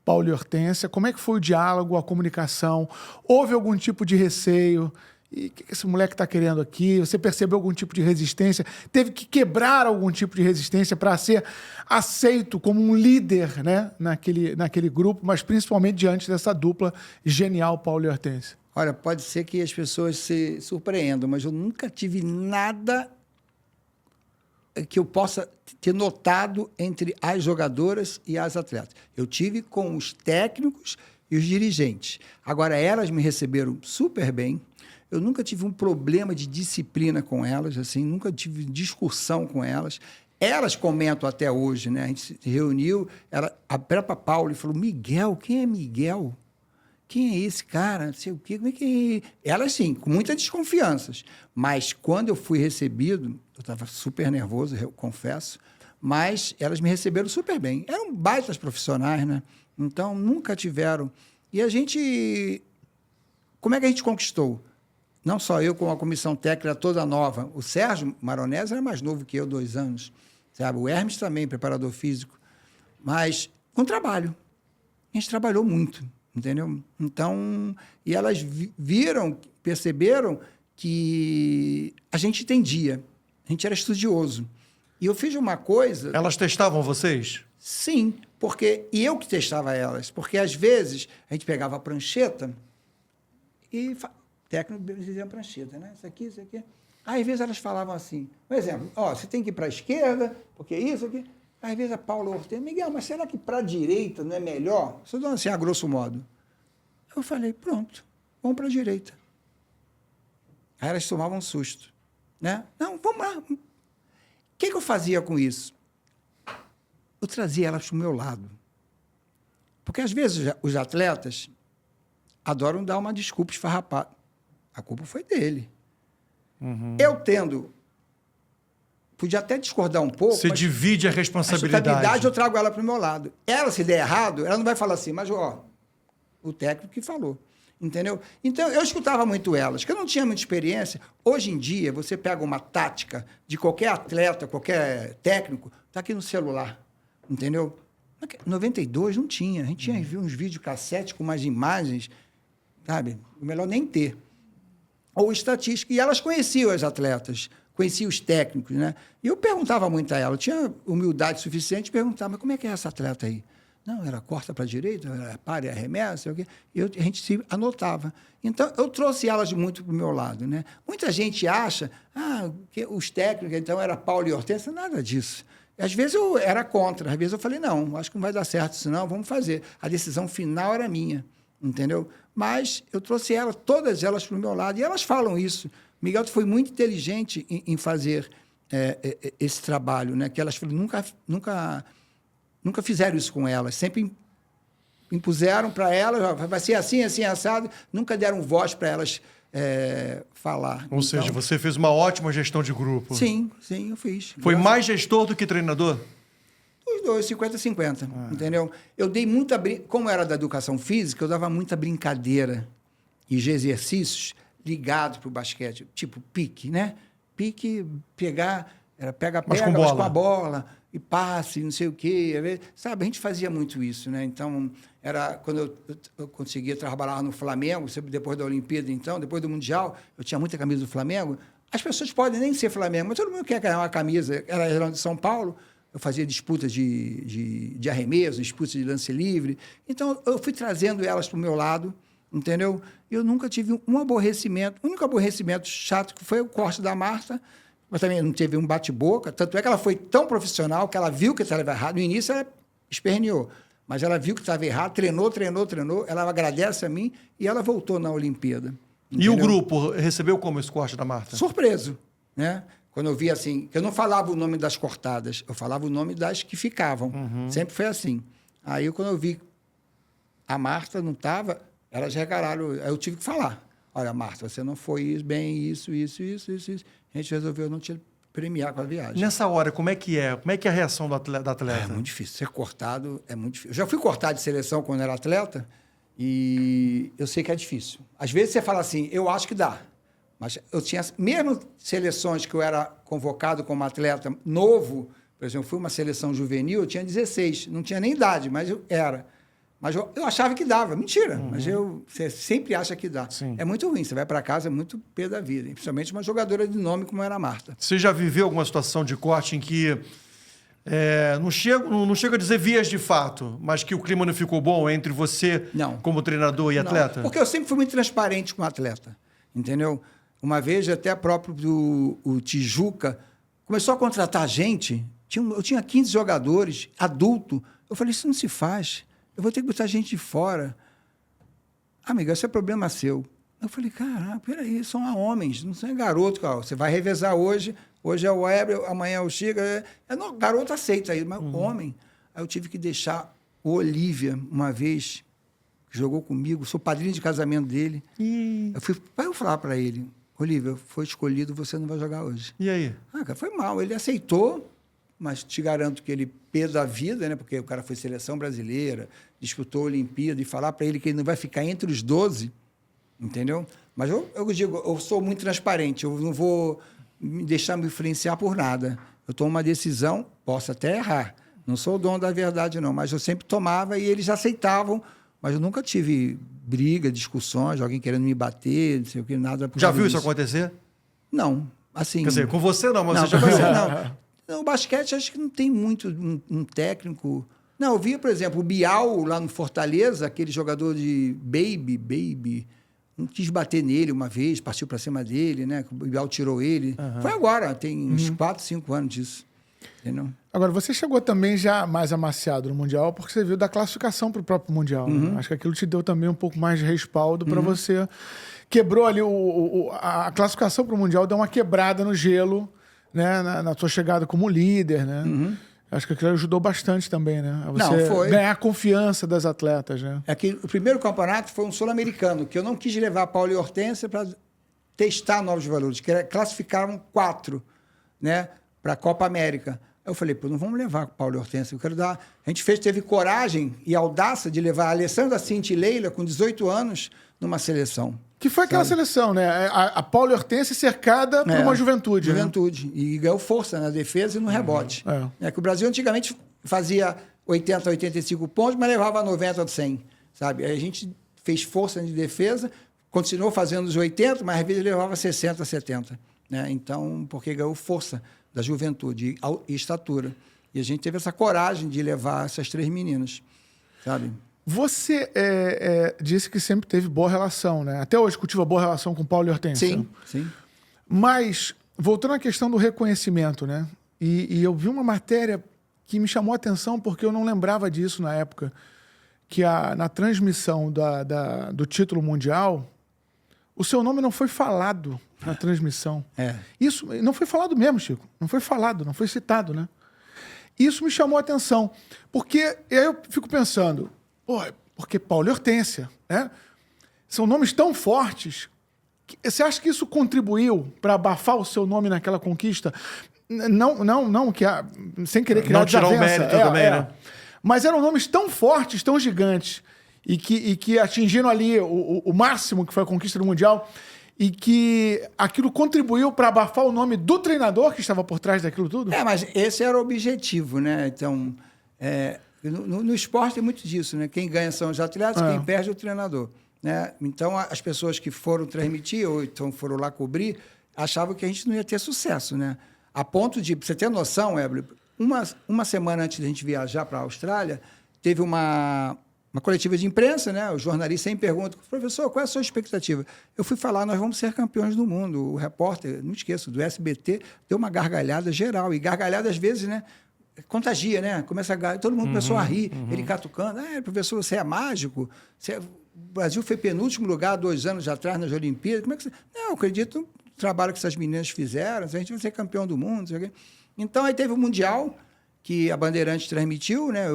Paulo e Hortência? Como é que foi o diálogo, a comunicação? Houve algum tipo de receio? E o que esse moleque está querendo aqui? Você percebeu algum tipo de resistência? Teve que quebrar algum tipo de resistência para ser aceito como um líder, né, naquele grupo, mas principalmente diante dessa dupla genial, Paulo e Hortência? Olha, pode ser que as pessoas se surpreendam, mas eu nunca tive nada que eu possa ter notado entre as jogadoras e as atletas. Eu tive com os técnicos e os dirigentes. Agora, elas me receberam super bem. Eu nunca tive um problema de disciplina com elas, assim, nunca tive discussão com elas. Elas comentam até hoje, né? A gente se reuniu, a própria Paula falou, Miguel, quem é Miguel? Quem é esse cara? Não sei o quê, como é que é? Elas, sim, com muitas desconfianças. Mas quando eu fui recebido, eu estava super nervoso, eu confesso, mas elas me receberam super bem. Eram baitas profissionais, né? Então, nunca tiveram. E a gente... Como é que a gente conquistou? Não só eu, como a comissão técnica toda nova. O Sérgio Maronese era mais novo que eu, 2 anos. Sabe? O Hermes também, preparador físico. Mas com trabalho. A gente trabalhou muito, entendeu? Então, e elas viram, perceberam que a gente entendia. A gente era estudioso. E eu fiz uma coisa... Elas testavam vocês? Sim, e eu que testava elas. Porque, às vezes, a gente pegava a prancheta e... técnico brasileiro prancheta, né? Isso aqui, isso aqui. Aí, às vezes elas falavam assim, por exemplo, ó, você tem que ir para a esquerda, porque isso aqui. Às vezes a Paula Ortega, Miguel, mas será que para a direita não é melhor? Estou dando assim, a grosso modo. Eu falei, pronto, vamos para a direita. Aí elas tomavam um susto, né? Não, vamos lá. O que eu fazia com isso? Eu trazia elas para o meu lado. Porque, às vezes, os atletas adoram dar uma desculpa esfarrapada. A culpa foi dele. Eu tendo... Podia até discordar um pouco. Você divide a responsabilidade. A responsabilidade eu trago ela para o meu lado. Ela, se der errado, ela não vai falar assim, mas, ó, o técnico que falou. Entendeu? Então, eu escutava muito elas, que eu não tinha muita experiência. Hoje em dia, você pega uma tática de qualquer atleta, qualquer técnico, está aqui no celular. Entendeu? Em 92 não tinha. A gente tinha uns videocassete com umas imagens, sabe? Melhor nem ter. Ou estatística. E elas conheciam as atletas, conheciam os técnicos, né? E eu perguntava muito a ela. Eu tinha humildade suficiente de perguntar, mas como é que é essa atleta aí? Não, era corta para a direita, era para e arremessa, sei o quê. E a gente se anotava. Então, eu trouxe elas muito para o meu lado, né? Muita gente acha que os técnicos, então, era Paulo e Hortência. Nada disso. Às vezes eu era contra, às vezes eu falei, não, acho que não vai dar certo isso não, vamos fazer. A decisão final era minha, entendeu? Mas eu trouxe elas, todas elas para o meu lado, e elas falam isso. Miguel foi muito inteligente em fazer esse trabalho, né? Que elas nunca fizeram isso com elas, sempre impuseram para elas, vai ser assim, assim, assado, nunca deram voz para elas falar. Ou seja, você fez uma ótima gestão de grupo. Sim, eu fiz. Foi mais gestor do que treinador? Os dois, 50-50, entendeu? Eu dei muita... Como era da educação física, eu dava muita brincadeira e de exercícios ligados para o basquete, tipo pique, né? Pique, pegar... Era pega, mas com a bola, e passe, não sei o quê. Sabe, a gente fazia muito isso, né? Então, era quando eu conseguia trabalhar no Flamengo, depois da Olimpíada, então, depois do Mundial, eu tinha muita camisa do Flamengo. As pessoas podem nem ser Flamengo, mas todo mundo quer ganhar uma camisa. Era de São Paulo, eu fazia disputas de arremesso, disputas de lance livre. Então, eu fui trazendo elas para o meu lado, entendeu? Eu nunca tive um aborrecimento. O único aborrecimento chato que foi o corte da Marta, mas também não teve um bate-boca. Tanto é que ela foi tão profissional que ela viu que estava errado. No início, ela esperneou. Mas ela viu que estava errado, treinou. Ela agradece a mim e ela voltou na Olimpíada. Entendeu? E o grupo recebeu como esse corte da Marta? Surpreso, né? Quando eu vi assim... Eu não falava o nome das cortadas, eu falava o nome das que ficavam. Sempre foi assim. Aí, quando eu vi a Marta não estava, elas regalaram. Aí eu tive que falar. Olha, Marta, você não foi bem isso. A gente resolveu não te premiar com a viagem. Nessa hora, como é que é? Como é que é a reação da atleta? É muito difícil. Ser cortado é muito difícil. Eu já fui cortado de seleção quando era atleta e eu sei que é difícil. Às vezes você fala assim, eu acho que dá. Mas eu tinha, mesmo seleções que eu era convocado como atleta novo, por exemplo, fui uma seleção juvenil, eu tinha 16, não tinha nem idade, mas eu era. Mas eu achava que dava. Mentira. Mas você sempre acha que dá. Sim. É muito ruim. Você vai para casa, é muito pé da vida. Principalmente uma jogadora de nome como era a Marta. Você já viveu alguma situação de corte em que não chega a dizer vias de fato, mas que o clima não ficou bom entre você como treinador e atleta? Não, porque eu sempre fui muito transparente com o atleta. Entendeu? Uma vez, até próprio o Tijuca começou a contratar gente. Eu tinha 15 jogadores, adulto. Eu falei, isso não se faz. Eu vou ter que botar gente de fora. Amiga, esse é problema seu. Eu falei, caraca, peraí, são homens, não são garoto. Cara. Você vai revezar hoje é o Weber, amanhã é o Chica. Garoto aceita aí, mas homem. Aí eu tive que deixar o Olívia, uma vez, que jogou comigo, sou padrinho de casamento dele. Eu falar para ele, Olívia, foi escolhido, você não vai jogar hoje. E aí? Cara, foi mal, ele aceitou, mas te garanto que ele perdeu a vida, né? Porque o cara foi seleção brasileira, disputou a Olimpíada, e falar para ele que ele não vai ficar entre os 12, entendeu? Mas eu digo, eu sou muito transparente, eu não vou me deixar me influenciar por nada. Eu tomo uma decisão, posso até errar, não sou o dono da verdade não, mas eu sempre tomava e eles aceitavam, mas eu nunca tive briga, discussões, alguém querendo me bater, não sei o que, nada. Já viu isso acontecer? Não, assim... Quer dizer, com você não, mas não, você já viu? Não, o basquete acho que não tem muito um técnico... Não, eu via, por exemplo, o Bial lá no Fortaleza, aquele jogador de Baby, não quis bater nele uma vez, partiu para cima dele, né? O Bial tirou ele. Foi agora, tem uns 4, 5 anos disso. Entendeu? Agora, você chegou também já mais amaciado no Mundial, porque você viu da classificação para o próprio Mundial. Né? Acho que aquilo te deu também um pouco mais de respaldo para você. Quebrou ali a classificação para o Mundial, deu uma quebrada no gelo, né? Na sua chegada como líder, né? Acho que aquilo ajudou bastante também, né? A você ganhar a confiança das atletas, né? É que o primeiro campeonato foi um sul-americano, que eu não quis levar Paulo e Hortência para testar novos valores, que classificaram 4, né? Para a Copa América. Eu falei, pô, não vamos levar Paulo e Hortência. Eu quero dar... A gente teve coragem e audácia de levar a Alessandra Cinti e Leila, com 18 anos, numa seleção. Que foi aquela seleção, né? A Paula Hortência cercada por uma juventude. Juventude. Né? E ganhou força na defesa e no rebote. É que o Brasil antigamente fazia 80, 85 pontos, mas levava 90 ou 100, sabe? Aí a gente fez força de defesa, continuou fazendo os 80, mas às vezes levava 60, 70. Né? Então, porque ganhou força da juventude e estatura. E a gente teve essa coragem de levar essas 3 meninas, sabe? Você disse que sempre teve boa relação, né? Até hoje cultiva boa relação com Paulo e Hortência. Sim, sim. Mas, voltando à questão do reconhecimento, né? E eu vi uma matéria que me chamou a atenção porque eu não lembrava disso na época, que na transmissão do título mundial, o seu nome não foi falado na transmissão. Isso não foi falado mesmo, Chico. Não foi falado, não foi citado, né? Isso me chamou a atenção. Porque eu fico pensando, pô, porque Paulo e Hortência, né? São nomes tão fortes. Você acha que isso contribuiu para abafar o seu nome naquela conquista? Não, sem querer criar desavença. Não tirar o mérito também, né? Mas eram nomes tão fortes, tão gigantes, e que atingiram ali o máximo, que foi a conquista do Mundial, e que aquilo contribuiu para abafar o nome do treinador que estava por trás daquilo tudo? Mas esse era o objetivo, né? Então, no esporte tem muito disso, né? Quem ganha são os atletas, quem perde é o treinador. Né? Então, as pessoas que foram transmitir, ou então foram lá cobrir, achavam que a gente não ia ter sucesso, né? A ponto de, pra você ter noção, Éber, uma semana antes de a gente viajar para a Austrália, teve uma coletiva de imprensa, né? O jornalista sempre pergunta, professor, qual é a sua expectativa? Eu fui falar, nós vamos ser campeões do mundo. O repórter, não esqueço, do SBT, deu uma gargalhada geral. E gargalhada, às vezes, né? Contagia, né? Começa todo mundo começou a rir, ele catucando. Professor, você é mágico? O Brasil foi penúltimo lugar 2 anos atrás nas Olimpíadas. Como é que você... Não, eu acredito no trabalho que essas meninas fizeram, a gente vai ser campeão do mundo. Não sei o quê. Então, aí teve o Mundial, que a Bandeirantes transmitiu, né?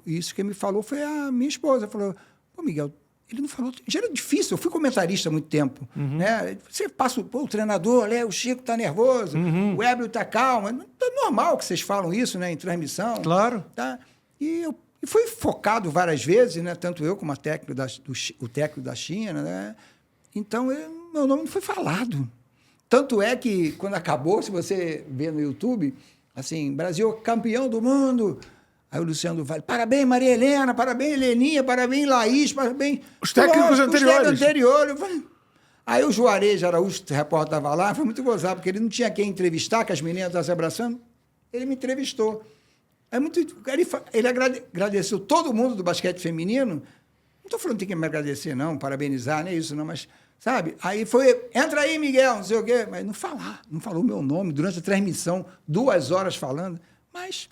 Isso que me falou foi a minha esposa. Falou, pô, Miguel, ele não falou... Já era difícil, eu fui comentarista há muito tempo. Né? Você passa, o treinador, o Chico está nervoso, o Hébrio está calmo. É normal que vocês falam isso, né? Em transmissão. Claro. Tá? E fui focado várias vezes, né? Tanto eu como o técnico da China, né? Então, meu nome não foi falado. Tanto é que, quando acabou, se você vê no YouTube, assim, Brasil campeão do mundo. Aí o Luciano Vale, parabéns, Maria Helena, parabéns, Heleninha, parabéns, Laís, parabéns... Os técnicos anteriores. Aí o Juarez Araújo, o repórter, estava lá, foi muito gozado, porque ele não tinha quem entrevistar, que as meninas estavam se abraçando. Ele me entrevistou. Ele agradeceu todo mundo do basquete feminino. Não estou falando que tem que me agradecer, não, parabenizar, nem isso, não, mas, sabe? Aí foi, entra aí, Miguel, não sei o quê. Mas não falou o meu nome durante a transmissão, 2 horas falando. Mas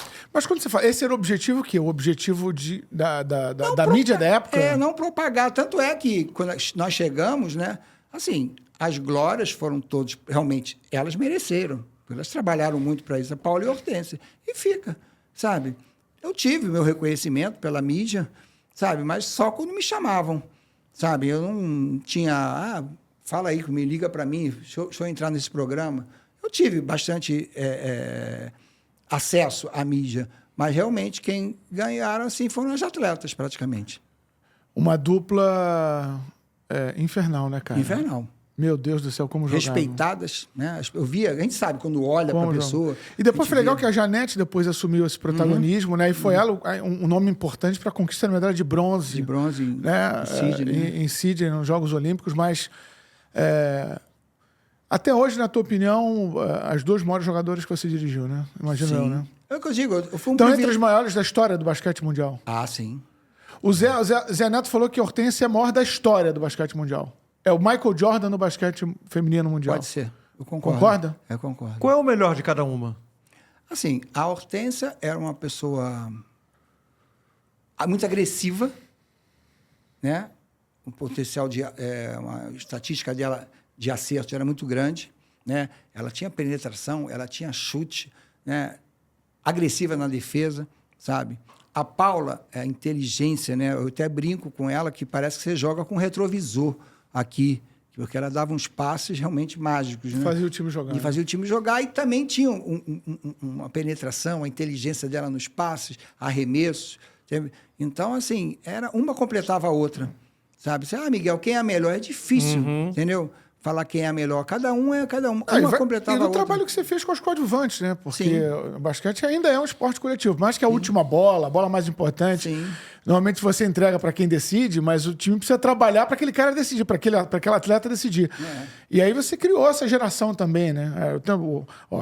quando você fala, esse era o objetivo o quê? O objetivo da mídia da época? Não propagar. Tanto é que, quando nós chegamos, né? Assim, as glórias foram todas, realmente, elas mereceram. Elas trabalharam muito para isso, a Paula e a Hortência. E fica, sabe? Eu tive meu reconhecimento pela mídia, sabe? Mas só quando me chamavam, sabe? Eu não tinha... fala aí, me liga para mim, deixa eu entrar nesse programa. Eu tive bastante acesso à mídia, mas realmente quem ganharam assim foram as atletas, praticamente. Uma dupla infernal, né, cara? Infernal. Meu Deus do céu, como jogavam. Respeitadas, né? Eu via, a gente sabe quando olha para a pessoa. E depois foi legal que a Janete depois assumiu esse protagonismo, né? E foi ela um nome importante para a conquista da medalha de bronze. De bronze, né? Em Sydney, nos Jogos Olímpicos, mas até hoje, na tua opinião, as 2 maiores jogadoras que você dirigiu, né? Imagino eu, né? É o que eu digo. Eu fui então, entre as maiores da história do basquete mundial. Sim. O Zé Neto falou que a Hortência é a maior da história do basquete mundial. É o Michael Jordan no basquete feminino mundial. Pode ser. Eu concordo. Concorda? Eu concordo. Qual é o melhor de cada uma? Assim, a Hortência era uma pessoa muito agressiva, né? O potencial uma estatística dela de acerto era muito grande, né? Ela tinha penetração, ela tinha chute, né? Agressiva na defesa, sabe? A Paula, a inteligência, né? Eu até brinco com ela que parece que você joga com retrovisor aqui, porque ela dava uns passes realmente mágicos, né? Fazia o time jogar. E fazia o time jogar e também tinha uma penetração, a inteligência dela nos passes, arremessos. Entendeu? Então, assim, uma completava a outra, sabe? Você, Miguel, quem é a melhor? É difícil, entendeu? Falar quem é a melhor. Cada um. Uma completava a outra. E no trabalho que você fez com os coadjuvantes, né? Porque Sim. o basquete ainda é um esporte coletivo. Mais que a última bola, a bola mais importante. Sim. Normalmente você entrega para quem decide, mas o time precisa trabalhar para aquele cara decidir, para aquele atleta decidir. E aí você criou essa geração também, né?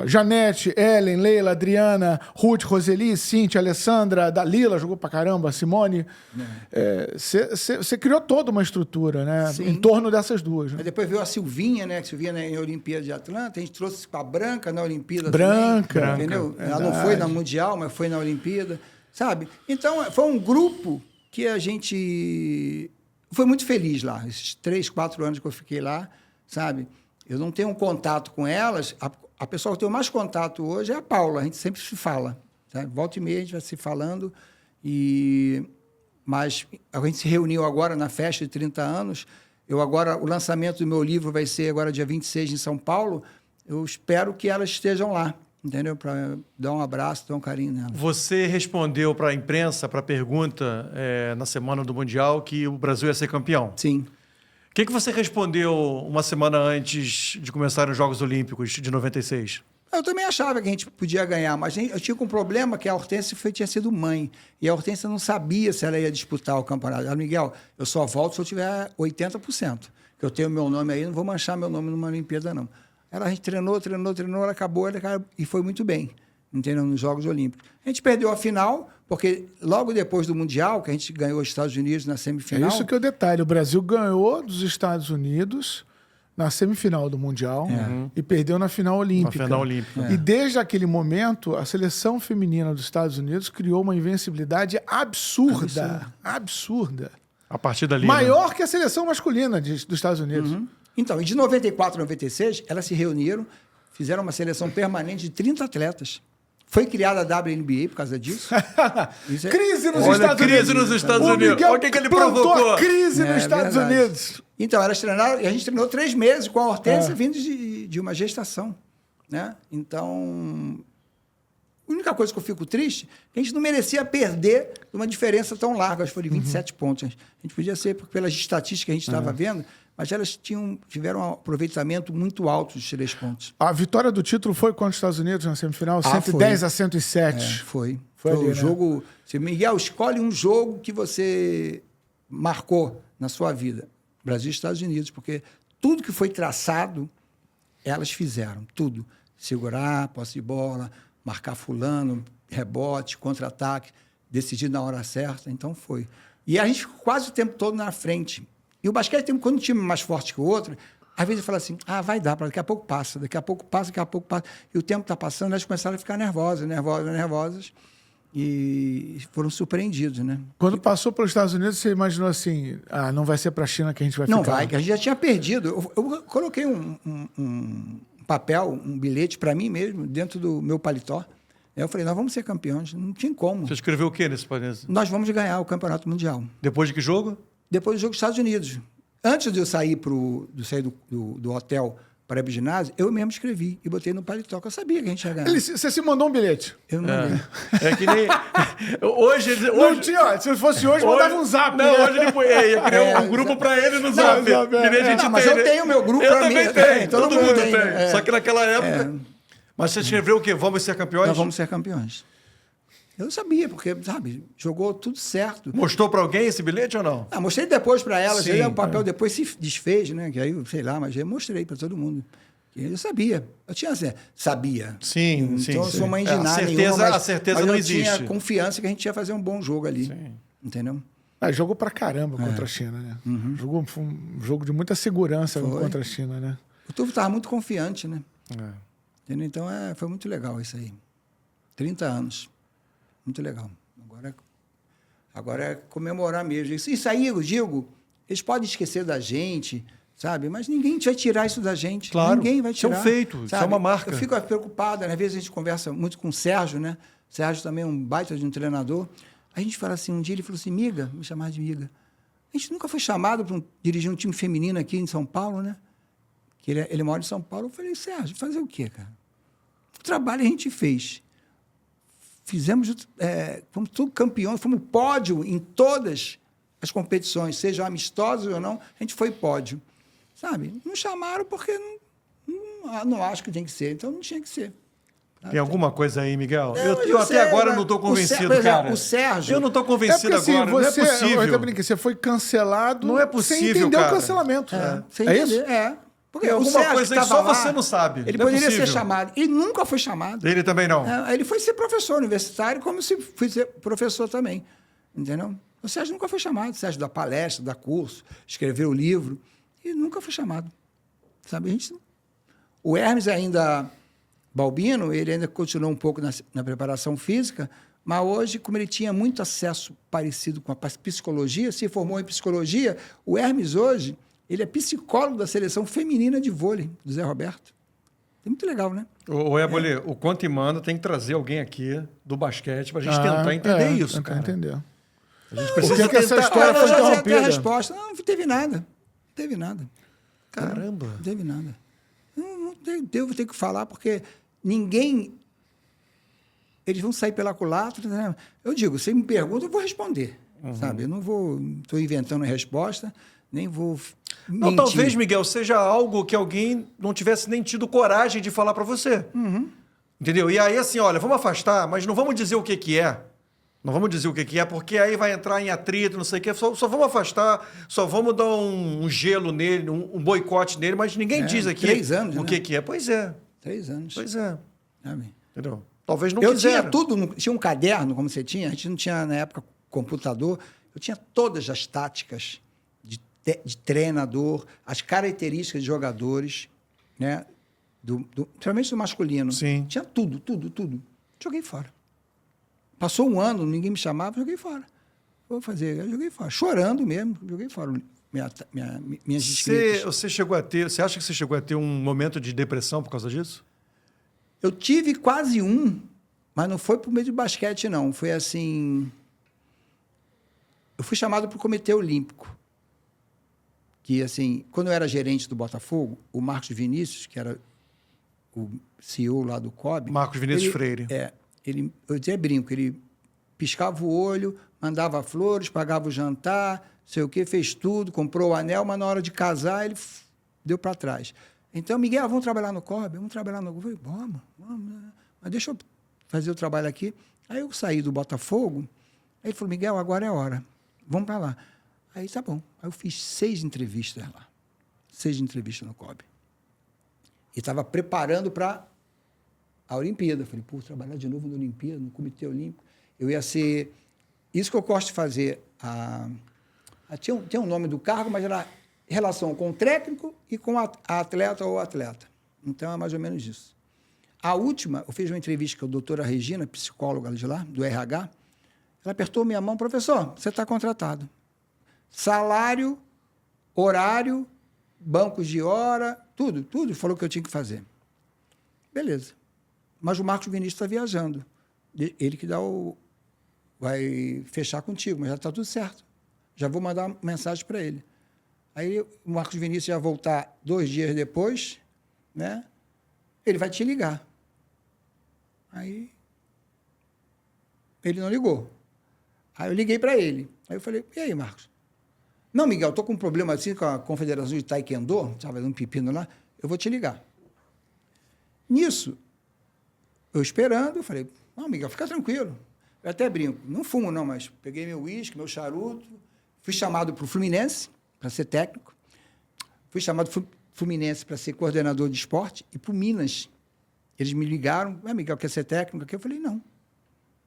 Janete, Ellen, Leila, Adriana, Ruth, Roseli, Cíntia, Alessandra, Dalila, jogou pra caramba, Simone. Você criou toda uma estrutura, né? Sim. Em torno dessas duas. Né? Aí depois veio a Silvinha, né? Que Silvinha na Olimpíada de Atlanta, a gente trouxe para a Branca na Olimpíada Branca, também, entendeu? verdade. Ela não foi na Mundial, mas foi na Olimpíada, sabe? Então, foi um grupo que a gente foi muito feliz lá. Esses 3, 4 anos que eu fiquei lá, sabe? Eu não tenho um contato com elas. A pessoa que eu tenho mais contato hoje é a Paula. A gente sempre se fala, sabe? Volta e meia a gente vai se falando. Mas a gente se reuniu agora na festa de 30 anos. O lançamento do meu livro vai ser agora dia 26 em São Paulo. Eu espero que elas estejam lá, entendeu? Para dar um abraço, dar um carinho nela. Você respondeu para a imprensa, para a pergunta, na semana do Mundial, que o Brasil ia ser campeão. Sim. O que você respondeu uma semana antes de começarem os Jogos Olímpicos de 96? Eu também achava que a gente podia ganhar, mas eu tinha um problema que a Hortência tinha sido mãe. E a Hortência não sabia se ela ia disputar o campeonato. Ela, Miguel, eu só volto se eu tiver 80%. Que eu tenho meu nome aí, não vou manchar meu nome numa Olimpíada, não. A gente treinou, ela acabou e foi muito bem, entendeu? Nos Jogos Olímpicos. A gente perdeu a final, porque logo depois do Mundial, que a gente ganhou os Estados Unidos na semifinal... É isso que é o detalhe. O Brasil ganhou dos Estados Unidos na semifinal do Mundial e perdeu na final olímpica. Na final olímpica. E desde aquele momento, a seleção feminina dos Estados Unidos criou uma invencibilidade absurda. A partir dali. Maior que a seleção masculina dos Estados Unidos. Então, e de 94 a 96, elas se reuniram, fizeram uma seleção permanente de 30 atletas. Foi criada a WNBA por causa disso. Crise nos Estados Unidos. Crise nos Estados O Unidos. Miguel Olha o que ele plantou provocou. a crise nos Estados verdade. Unidos. Então, elas treinaram, e a gente treinou 3 meses com a Hortência vindo de uma gestação, né? Então, a única coisa que eu fico triste é que a gente não merecia perder de uma diferença tão larga. Acho que foi de 27 pontos. A gente podia ser, pelas estatísticas que a gente estava vendo, mas elas tiveram um aproveitamento muito alto dos 3 pontos. A vitória do título foi contra os Estados Unidos na semifinal? 110 a 107. Foi ali, o né? jogo... Miguel, escolhe um jogo que você marcou na sua vida. Brasil e Estados Unidos, porque tudo que foi traçado, elas fizeram, tudo. Segurar, posse de bola, marcar fulano, rebote, contra-ataque, decidir na hora certa, então foi. E a gente ficou quase o tempo todo na frente. E o basquete, quando um time é mais forte que o outro, às vezes fala assim, vai dar, daqui a pouco passa. E o tempo está passando, elas começaram a ficar nervosas. E foram surpreendidos, né? Quando passou pelos Estados Unidos, você imaginou assim, não vai ser para a China que a gente vai Não ficar? vai, que a gente já tinha perdido. Eu coloquei um papel, um bilhete para mim mesmo, dentro do meu paletó. Eu falei, nós vamos ser campeões, não tinha como. Você escreveu o quê nesse painel? Nós vamos ganhar o Campeonato Mundial. Depois de que jogo? Depois do jogo dos Estados Unidos. Antes de eu sair do hotel para ir para o ginásio, eu mesmo escrevi e botei no paletó, que eu sabia que a gente ia ganhar. Você se mandou um bilhete? Eu não mandei. É que nem... Hoje... Não tinha, se fosse hoje, mandava um zap. Não, né? hoje ele foi... Eu criei um grupo para ele no zap. Que nem a gente mas tem, eu tenho meu grupo eu para mim. também tenho, Todo mundo tem. Né? Só que naquela época... Mas você escreveu o quê? Vamos ser campeões? Nós vamos ser campeões. Eu sabia, porque, sabe, jogou tudo certo. Mostrou para alguém esse bilhete ou não? Mostrei depois para elas. Sim, O papel depois se desfez, né? Que aí, sei lá, mas eu mostrei para todo mundo. Eu sabia. Eu tinha sabia. Sim, sim. Então, eu sou mãe de a nada certeza, nenhuma, mas a certeza mas não eu existe. tinha confiança que a gente ia fazer um bom jogo ali. Sim. Entendeu? Jogou pra caramba contra a China, né? Foi um jogo de muita segurança contra a China, né? O Tufo estava muito confiante, né? É. Entendeu? Então, foi muito legal isso aí. 30 anos. Muito legal. Agora é comemorar mesmo. Isso aí, eu digo, eles podem esquecer da gente, sabe? Mas ninguém vai tirar isso da gente. Claro. Ninguém vai tirar. Isso é um feito, sabe? isso é uma marca. Eu fico preocupado, né? Às vezes a gente conversa muito com o Sérgio, né? O Sérgio também é um baita de um treinador. A gente fala assim, um dia ele falou assim, Miga, me chamar de Miga. A gente nunca foi chamado para dirigir um time feminino aqui em São Paulo, né? Que ele mora em São Paulo. Eu falei, Sérgio, fazer o quê, cara? O trabalho a gente fez. Fomos tudo campeões, fomos pódio em todas as competições, sejam amistosas ou não, a gente foi pódio. Sabe? Não chamaram porque não acho que tem que ser, então não tinha que ser. Tem alguma coisa aí, Miguel? Eu Eu até agora não estou convencido, cara. O Sérgio... Eu não estou convencido agora, não é possível. Você foi cancelado Não é possível, sem entender cara. o cancelamento. Sem É entender, isso? Porque Tem o alguma Sérgio coisa que tava só lá, você não sabe. Ele Não é poderia ser possível. chamado. E nunca foi chamado. Ele também não. Ele foi ser professor universitário, como se fui ser professor também. Entendeu? O Sérgio nunca foi chamado. O Sérgio dá palestra, dá curso, escreveu livro. E nunca foi chamado. Sabe? O Hermes ainda... Balbino, ele ainda continuou um pouco na preparação física, mas hoje, como ele tinha muito acesso parecido com a psicologia, se formou em psicologia, o Hermes hoje, ele é psicólogo da seleção feminina de vôlei, do Zé Roberto. É muito legal, né? Ô, Éboli, o Conta e Manda tem que trazer alguém aqui do basquete para a gente tentar entender isso, tentar cara. entender. A gente Por precisa que essa tentar... história foi já tem a interrompida? resposta. Não teve nada. Não teve nada. Caramba. Não teve nada. Devo ter que falar, porque ninguém... Eles vão sair pela culatra. Né? Eu digo, você me pergunta, eu vou responder. Sabe? Eu não vou... Estou inventando a resposta, nem vou Não, mentir. talvez, Miguel, seja algo que alguém não tivesse nem tido coragem de falar para você. Entendeu? E aí, assim, olha, vamos afastar, mas não vamos dizer o que que é. Não vamos dizer o que que é, porque aí vai entrar em atrito, não sei o quê. Só vamos afastar, só vamos dar um gelo nele, um boicote nele, mas ninguém diz aqui 3 anos, o né? que que é. Pois é. 3 anos. Pois é. Sabe? Entendeu? Talvez não Eu quiseram. tinha tudo, tinha um caderno, como você tinha, a gente não tinha, na época, computador, eu tinha todas as táticas de treinador, as características de jogadores, né? Principalmente do masculino. Sim. Tinha tudo. Joguei fora. Passou um ano, ninguém me chamava, joguei fora. Vou fazer, eu joguei fora. Chorando mesmo, joguei fora minhas escritas. Você chegou a ter, você acha que você chegou a ter um momento de depressão por causa disso? Eu tive quase mas não foi por meio de basquete, não. Foi assim... Eu fui chamado para o Comitê Olímpico. Que, assim, quando eu era gerente do Botafogo, o Marcos Vinícius, que era o CEO lá do COB... Marcos Vinícius Freire. Eu até brinco, ele piscava o olho, mandava flores, pagava o jantar, sei o quê, fez tudo, comprou o anel, mas na hora de casar ele deu para trás. Então, Miguel, vamos trabalhar no COB? Vamos trabalhar no... Eu falei, vamos. Mas deixa eu fazer o trabalho aqui. Aí eu saí do Botafogo, aí ele falou, Miguel, agora é a hora. Vamos para lá. Aí, tá bom. Aí eu fiz 6 entrevistas lá. 6 entrevistas no COB. E estava preparando para a Olimpíada. Falei, pô, trabalhar de novo na Olimpíada, no Comitê Olímpico. Eu ia ser... Isso que eu gosto de fazer. Tinha um nome do cargo, mas era relação com o técnico e com a atleta ou atleta. Então, é mais ou menos isso. A última, eu fiz uma entrevista com a doutora Regina, psicóloga de lá, do RH. Ela apertou minha mão, professor, você está contratado. Salário, horário, bancos de hora, tudo falou que eu tinha que fazer. Beleza. Mas o Marcos Vinícius está viajando. Ele que vai fechar contigo, mas já está tudo certo. Já vou mandar uma mensagem para ele. Aí o Marcos Vinícius já voltar 2 dias depois, né? Ele vai te ligar. Aí ele não ligou. Aí eu liguei para ele. Aí eu falei, e aí, Marcos? Não, Miguel, estou com um problema assim com a Confederação de Taekwondo, estava dando um pepino lá, eu vou te ligar. Nisso, eu esperando, eu falei, não, Miguel, fica tranquilo. Eu até brinco, não fumo não, mas peguei meu uísque, meu charuto, fui chamado para o Fluminense, para ser técnico, fui chamado para o Fluminense para ser coordenador de esporte e para o Minas. Eles me ligaram, Miguel, quer ser técnico aqui? Eu falei, não,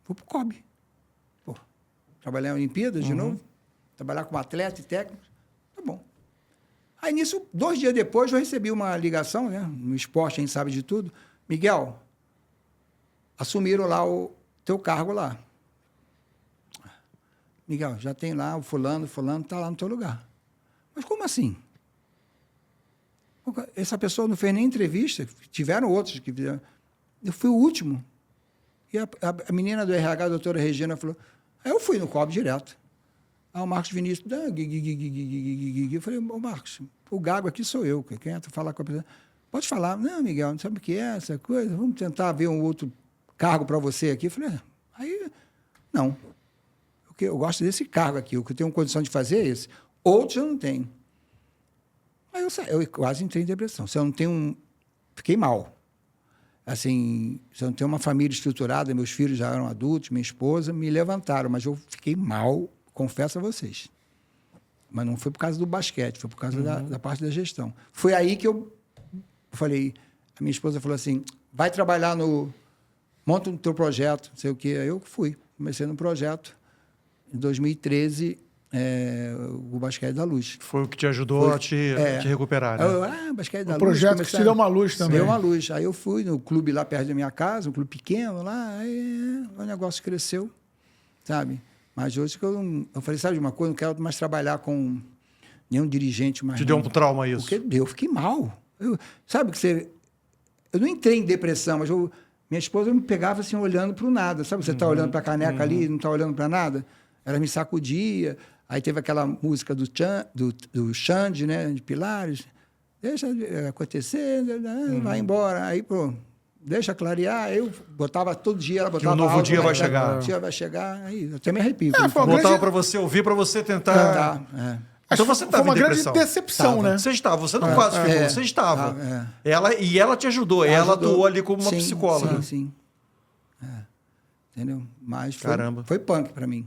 vou para o COB. Pô, trabalhar em Olimpíadas de novo? trabalhar como atleta e técnico. Tá bom. Aí, nisso, 2 dias depois, eu recebi uma ligação, né? No esporte, a gente sabe de tudo. Miguel, assumiram lá o teu cargo lá. Miguel, já tem lá o fulano está lá no teu lugar. Mas como assim? Essa pessoa não fez nem entrevista, tiveram outros que fizeram. Eu fui o último. E a menina do RH, a doutora Regina, falou, aí eu fui no COB direto. Aí o Marcos Vinícius, eu falei, ô Marcos, o gago aqui sou eu, quem entra falar com a pessoa? Pode falar, não, Miguel, não sabe o que é essa coisa, vamos tentar ver um outro cargo para você aqui. Eu falei, aí, não. Eu gosto desse cargo aqui, o que eu tenho condição de fazer é esse. Outros eu não tenho. Aí eu quase entrei em depressão. Se eu não tenho fiquei mal. Assim, se eu não tenho uma família estruturada, meus filhos já eram adultos, minha esposa, me levantaram, mas eu fiquei mal, confesso a vocês. Mas não foi por causa do basquete, foi por causa da parte da gestão. Foi aí que eu falei, a minha esposa falou assim, vai trabalhar monta o teu projeto, não sei o quê. Aí eu fui, comecei no projeto. Em 2013, o Basquete da Luz. Foi o que te ajudou a te recuperar, né? Basquete da Luz. O projeto que te deu uma luz também. Deu uma luz. Aí eu fui no clube lá perto da minha casa, um clube pequeno lá, aí o negócio cresceu, sabe? Mas hoje que eu falei, sabe de uma coisa, não quero mais trabalhar com nenhum dirigente mais. Te deu um trauma isso? Porque eu fiquei mal. Sabe que você... Eu não entrei em depressão, mas minha esposa me pegava assim, olhando para o nada. Sabe, você está olhando para a caneca ali e não está olhando para nada? Ela me sacudia. Aí teve aquela música do Xande, né, de Pilares. Deixa acontecer, vai embora. Aí, pô, deixa clarear. Aí eu botava todo dia, ela botava. Que um novo dia vai chegar. Um dia vai chegar. Aí eu até me arrepio. Botava para você ouvir, para você tentar. Então você estava em depressão. Grande decepção, né? Você estava, você não quase ficou, você estava. Ela te ajudou, ela atuou ali como uma psicóloga. Sim. Entendeu? Mas Caramba. Foi punk para mim.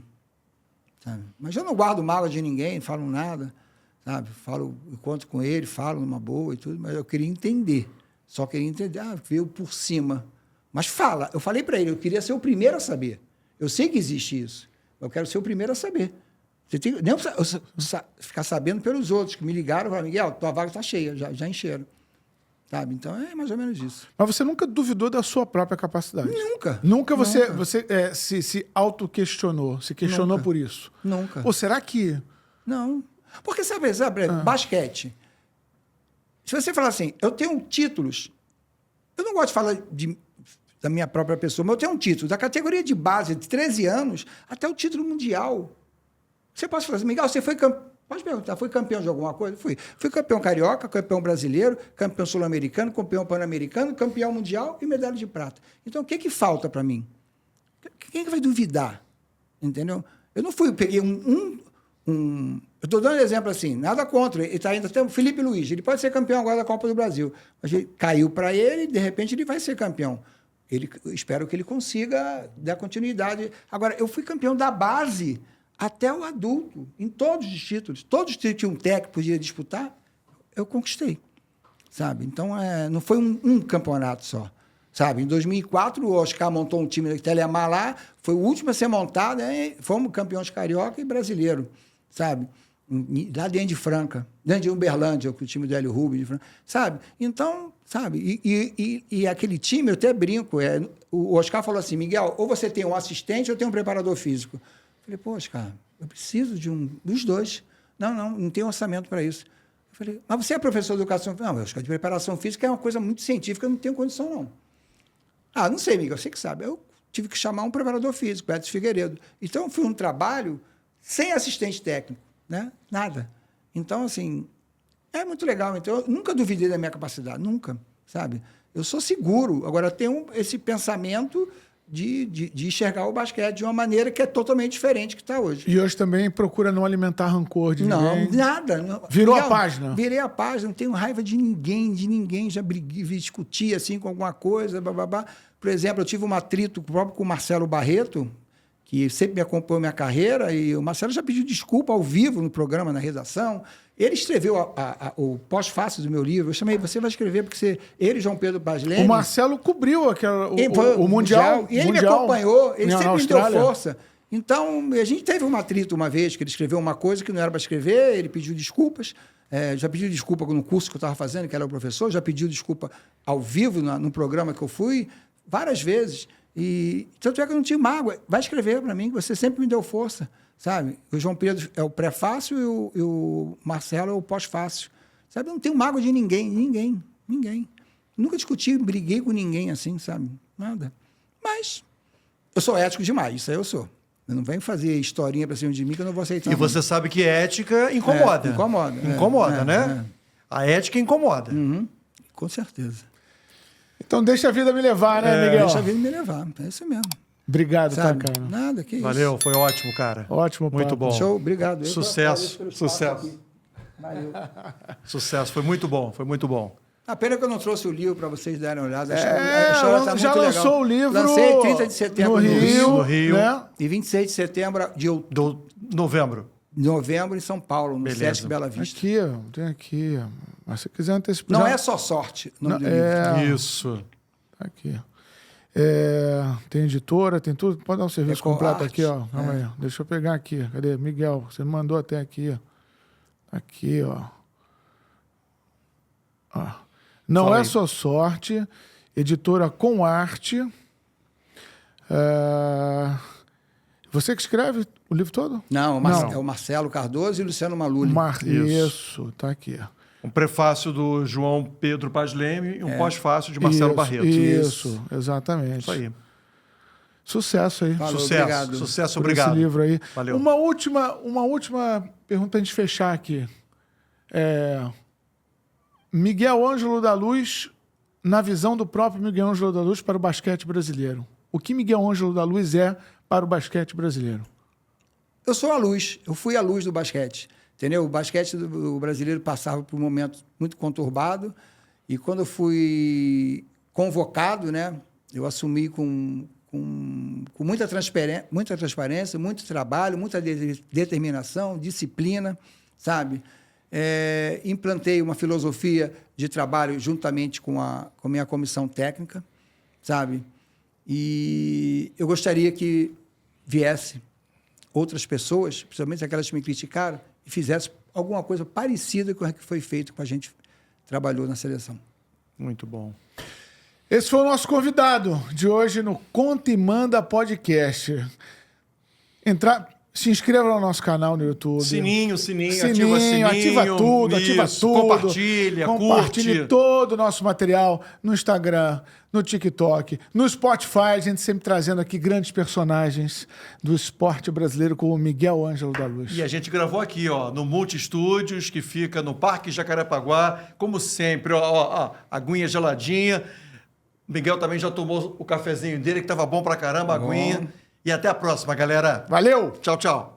Sabe? Mas eu não guardo mágoa de ninguém, falo nada, sabe? Encontro com ele, falo numa boa e tudo, mas eu queria entender. Só queria entender, veio por cima. Mas eu falei para ele, eu queria ser o primeiro a saber. Eu sei que existe isso, eu quero ser o primeiro a saber. Você tem nem ficar sabendo pelos outros que me ligaram e falaram, Miguel, tua vaga está cheia, já encheram. Sabe? Então, é mais ou menos isso. Mas você nunca duvidou da sua própria capacidade? Nunca. Nunca você se auto-questionou, se questionou por isso? Nunca. Ou será que... Não. Porque, sabe basquete, se você falar assim, eu tenho títulos, eu não gosto de falar da minha própria pessoa, mas eu tenho um título, da categoria de base, de 13 anos, até o título mundial. Você pode falar assim, Miguel, você foi campeão... Pode perguntar, foi campeão de alguma coisa? Fui. Fui campeão carioca, campeão brasileiro, campeão sul-americano, campeão pan-americano, campeão mundial e medalha de prata. Então, o que falta para mim? Quem vai duvidar? Entendeu? Eu não fui, eu peguei eu estou dando exemplo assim, nada contra. Ele está ainda até o Felipe Luiz, ele pode ser campeão agora da Copa do Brasil. Mas ele caiu para ele, de repente ele vai ser campeão. Espero que ele consiga dar continuidade. Agora, eu fui campeão da base até o adulto, em todos os títulos. Todos os títulos que um técnico podia disputar, eu conquistei, sabe? Então, não foi um campeonato só, sabe? Em 2004, o Oscar montou um time de Telemar lá, foi o último a ser montado, fomos campeões carioca e brasileiro, sabe? Lá dentro de Franca, dentro de Uberlândia, o time do Hélio Rubens, de Franca, sabe? Então, sabe? E aquele time, eu até brinco, o Oscar falou assim, Miguel, ou você tem um assistente ou tem um preparador físico. Falei, poxa, cara, eu preciso dos dois. Não tenho orçamento para isso. Eu falei, mas você é professor de educação física? Não, eu acho que a de preparação física é uma coisa muito científica, eu não tenho condição, não. Não sei, Miguel, você que sabe. Eu tive que chamar um preparador físico, Edson Figueiredo. Então, foi um trabalho sem assistente técnico, né? Nada. Então, assim, é muito legal. Então, eu nunca duvidei da minha capacidade, nunca, sabe? Eu sou seguro. Agora, tenho esse pensamento de enxergar o basquete de uma maneira que é totalmente diferente que está hoje. E hoje também procura não alimentar rancor de ninguém? Não, nada. Virou a página? Virei a página, não tenho raiva de ninguém. Já briguei, discuti assim com alguma coisa, bababá. Por exemplo, eu tive um atrito próprio com o Marcelo Barreto, que sempre me acompanhou minha carreira, e o Marcelo já pediu desculpa ao vivo no programa, na redação. Ele escreveu o pós-fácil do meu livro. Eu chamei, você vai escrever, porque ele e João Pedro Baslene... O Marcelo cobriu o Mundial. E ele me acompanhou, ele sempre me deu força. Então, a gente teve um atrito uma vez, que ele escreveu uma coisa que não era para escrever, ele pediu desculpas. Já pediu desculpa no curso que eu estava fazendo, que era o professor, já pediu desculpa ao vivo, no programa que eu fui, várias vezes. E tanto é que eu não tinha mágoa. Vai escrever para mim, que você sempre me deu força, sabe? O João Pedro é o pré-fácil e o Marcelo é o pós-fácil. Sabe? Eu não tenho mágoa de ninguém. Nunca discuti, briguei com ninguém assim, sabe? Nada. Mas eu sou ético demais, isso aí eu sou. Eu não venho fazer historinha para cima de mim que eu não vou aceitar. E você sabe que ética incomoda. Incomoda. Né? A ética incomoda. Uhum. Com certeza. Então deixa a vida me levar, né, Miguel? Deixa a vida me levar, é isso mesmo. Obrigado, Sabe? tá, cara? Nada, que isso. Valeu, foi ótimo, cara. Ótimo, muito papo. bom. Show, obrigado. Eu Sucesso, pelo sucesso. espaço aqui. Valeu. Sucesso, foi muito bom, foi muito bom. A pena que eu não trouxe o livro para vocês darem uma olhada. A história tá já muito lançou legal. o livro Lancei 30 de setembro no Rio, né? E 26 de setembro Do novembro. de novembro em São Paulo, no Beleza. Sesc Bela Vista. Aqui, ó, tem aqui. Ó. Mas se quiser antecipar... Não é só sorte o nome do livro. Isso. Tá aqui. Tem editora, tem tudo. Pode dar um serviço completo aqui, ó. Calma aí. Deixa eu pegar aqui. Cadê? Miguel, você me mandou até aqui, ó. Aqui, ó. Não Fala é aí. só sorte. Editora com arte. Você que escreve o livro todo? Não, Não. é o Marcelo Cardoso e o Luciano Maluli. Isso, tá aqui. Um prefácio do João Pedro Paz Leme e um pós-fácio de Marcelo Barreto. Isso, exatamente. Isso aí. Sucesso aí. Falou, Sucesso, obrigado. sucesso, Por obrigado. esse livro aí. Valeu. Uma última pergunta para a gente fechar aqui. Miguel Ângelo da Luz, na visão do próprio Miguel Ângelo da Luz para o basquete brasileiro. O que Miguel Ângelo da Luz é para o basquete brasileiro? Eu sou a luz, eu fui a luz do basquete. Entendeu? O basquete do brasileiro passava por um momento muito conturbado e quando eu fui convocado, né, eu assumi com muita transparência, muito trabalho, muita determinação, disciplina, sabe? Implantei uma filosofia de trabalho juntamente com a minha comissão técnica, sabe? E eu gostaria que viesse outras pessoas, principalmente aquelas que me criticaram, e fizesse alguma coisa parecida com o que foi feito com a gente que trabalhou na seleção. Muito bom. Esse foi o nosso convidado de hoje no Conta e Manda Podcast. Se inscreva no nosso canal no YouTube. Sininho, ativa tudo, ativa tudo. Compartilhe curte. todo o nosso material no Instagram, no TikTok, no Spotify. A gente sempre trazendo aqui grandes personagens do esporte brasileiro, como o Miguel Ângelo da Luz. E a gente gravou aqui, ó, no Multi Estúdios, que fica no Parque Jacarepaguá, como sempre, ó, aguinha geladinha. O Miguel também já tomou o cafezinho dele, que estava bom pra caramba, a aguinha. E até a próxima, galera. Valeu! Tchau, tchau.